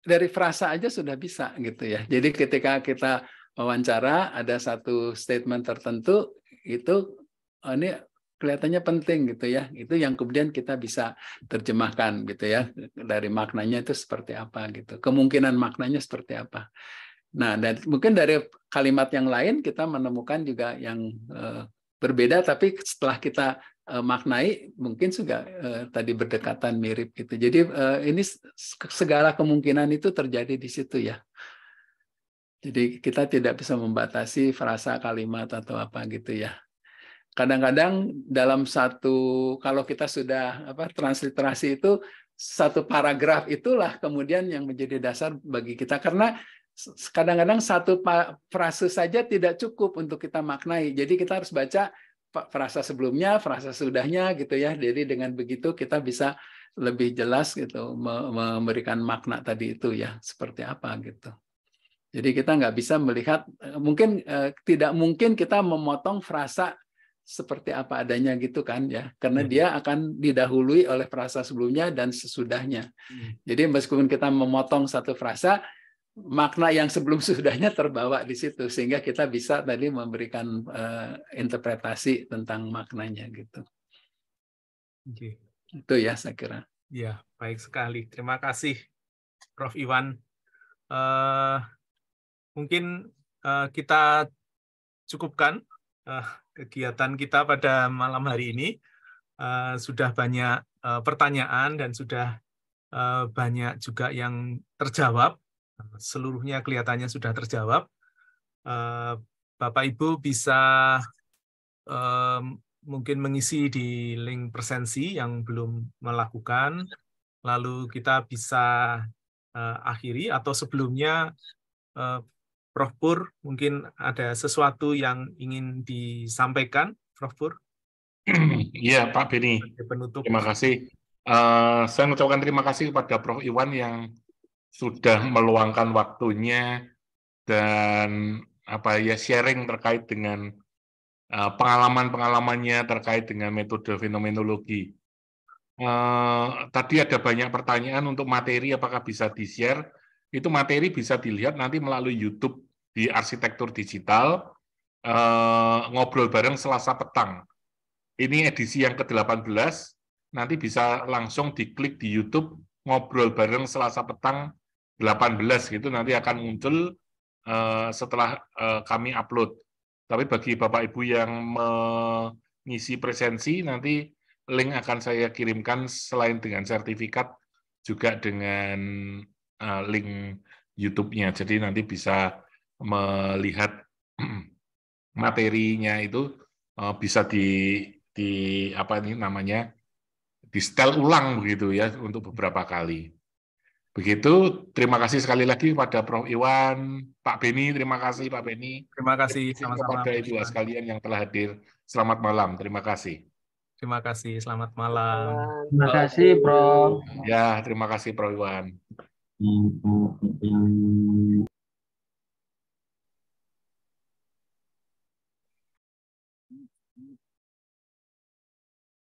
dari frasa aja sudah bisa, gitu, ya. Jadi ketika kita wawancara ada satu statement tertentu, itu ini kelihatannya penting, gitu, ya. Itu yang kemudian kita bisa terjemahkan, gitu, ya. Dari maknanya itu seperti apa, gitu. Kemungkinan maknanya seperti apa. Nah, dan mungkin dari kalimat yang lain kita menemukan juga yang berbeda, tapi setelah kita maknai mungkin juga tadi berdekatan mirip gitu. Jadi ini segala kemungkinan itu terjadi di situ ya. Jadi kita tidak bisa membatasi frasa kalimat atau apa gitu ya. Kadang-kadang dalam satu, kalau kita sudah transliterasi itu, satu paragraf itulah kemudian yang menjadi dasar bagi kita, karena kadang-kadang satu frase saja tidak cukup untuk kita maknai. Jadi kita harus baca frasa sebelumnya, frasa sudahnya gitu ya. Jadi dengan begitu kita bisa lebih jelas gitu memberikan makna tadi itu ya seperti apa gitu. Jadi kita nggak bisa melihat, mungkin tidak mungkin kita memotong frasa seperti apa adanya gitu kan ya, karena dia akan didahului oleh frasa sebelumnya dan sesudahnya. Jadi meskipun kita memotong satu frasa, makna yang sebelum sudahnya terbawa di situ, sehingga kita bisa tadi memberikan interpretasi tentang maknanya gitu. Oke. Itu ya saya kira. Ya, baik sekali. Terima kasih, Prof. Iwan. Mungkin kita cukupkan kegiatan kita pada malam hari ini. Sudah banyak pertanyaan dan sudah banyak juga yang terjawab. Seluruhnya kelihatannya sudah terjawab. Bapak Ibu bisa mungkin mengisi di link presensi yang belum melakukan, lalu kita bisa akhiri, atau sebelumnya Prof. Pur mungkin ada sesuatu yang ingin disampaikan, Prof. Pur? Iya, Pak Beni. Penutup. Terima kasih. Saya mengucapkan terima kasih kepada Prof. Iwan yang sudah meluangkan waktunya dan sharing terkait dengan pengalaman-pengalamannya terkait dengan metode fenomenologi. Tadi ada banyak pertanyaan untuk materi, apakah bisa di-share? Itu materi bisa dilihat nanti melalui YouTube di Arsitektur Digital, ngobrol bareng Selasa petang. Ini edisi yang ke-18, nanti bisa langsung diklik di YouTube, ngobrol bareng Selasa petang 18, gitu nanti akan muncul setelah kami upload. Tapi bagi Bapak Ibu yang mengisi presensi, nanti link akan saya kirimkan selain dengan sertifikat, juga dengan link YouTube-nya. Jadi nanti bisa melihat materinya itu bisa di setel ulang begitu ya untuk beberapa kali. Begitu, terima kasih sekali lagi kepada Prof. Iwan, Pak Beni, terima kasih Pak Beni. Terima kasih sama-sama kepada Ibu sekalian yang telah hadir. Selamat malam, terima kasih. Terima kasih, selamat malam. Terima kasih, Prof. Ya, terima kasih Prof. Iwan.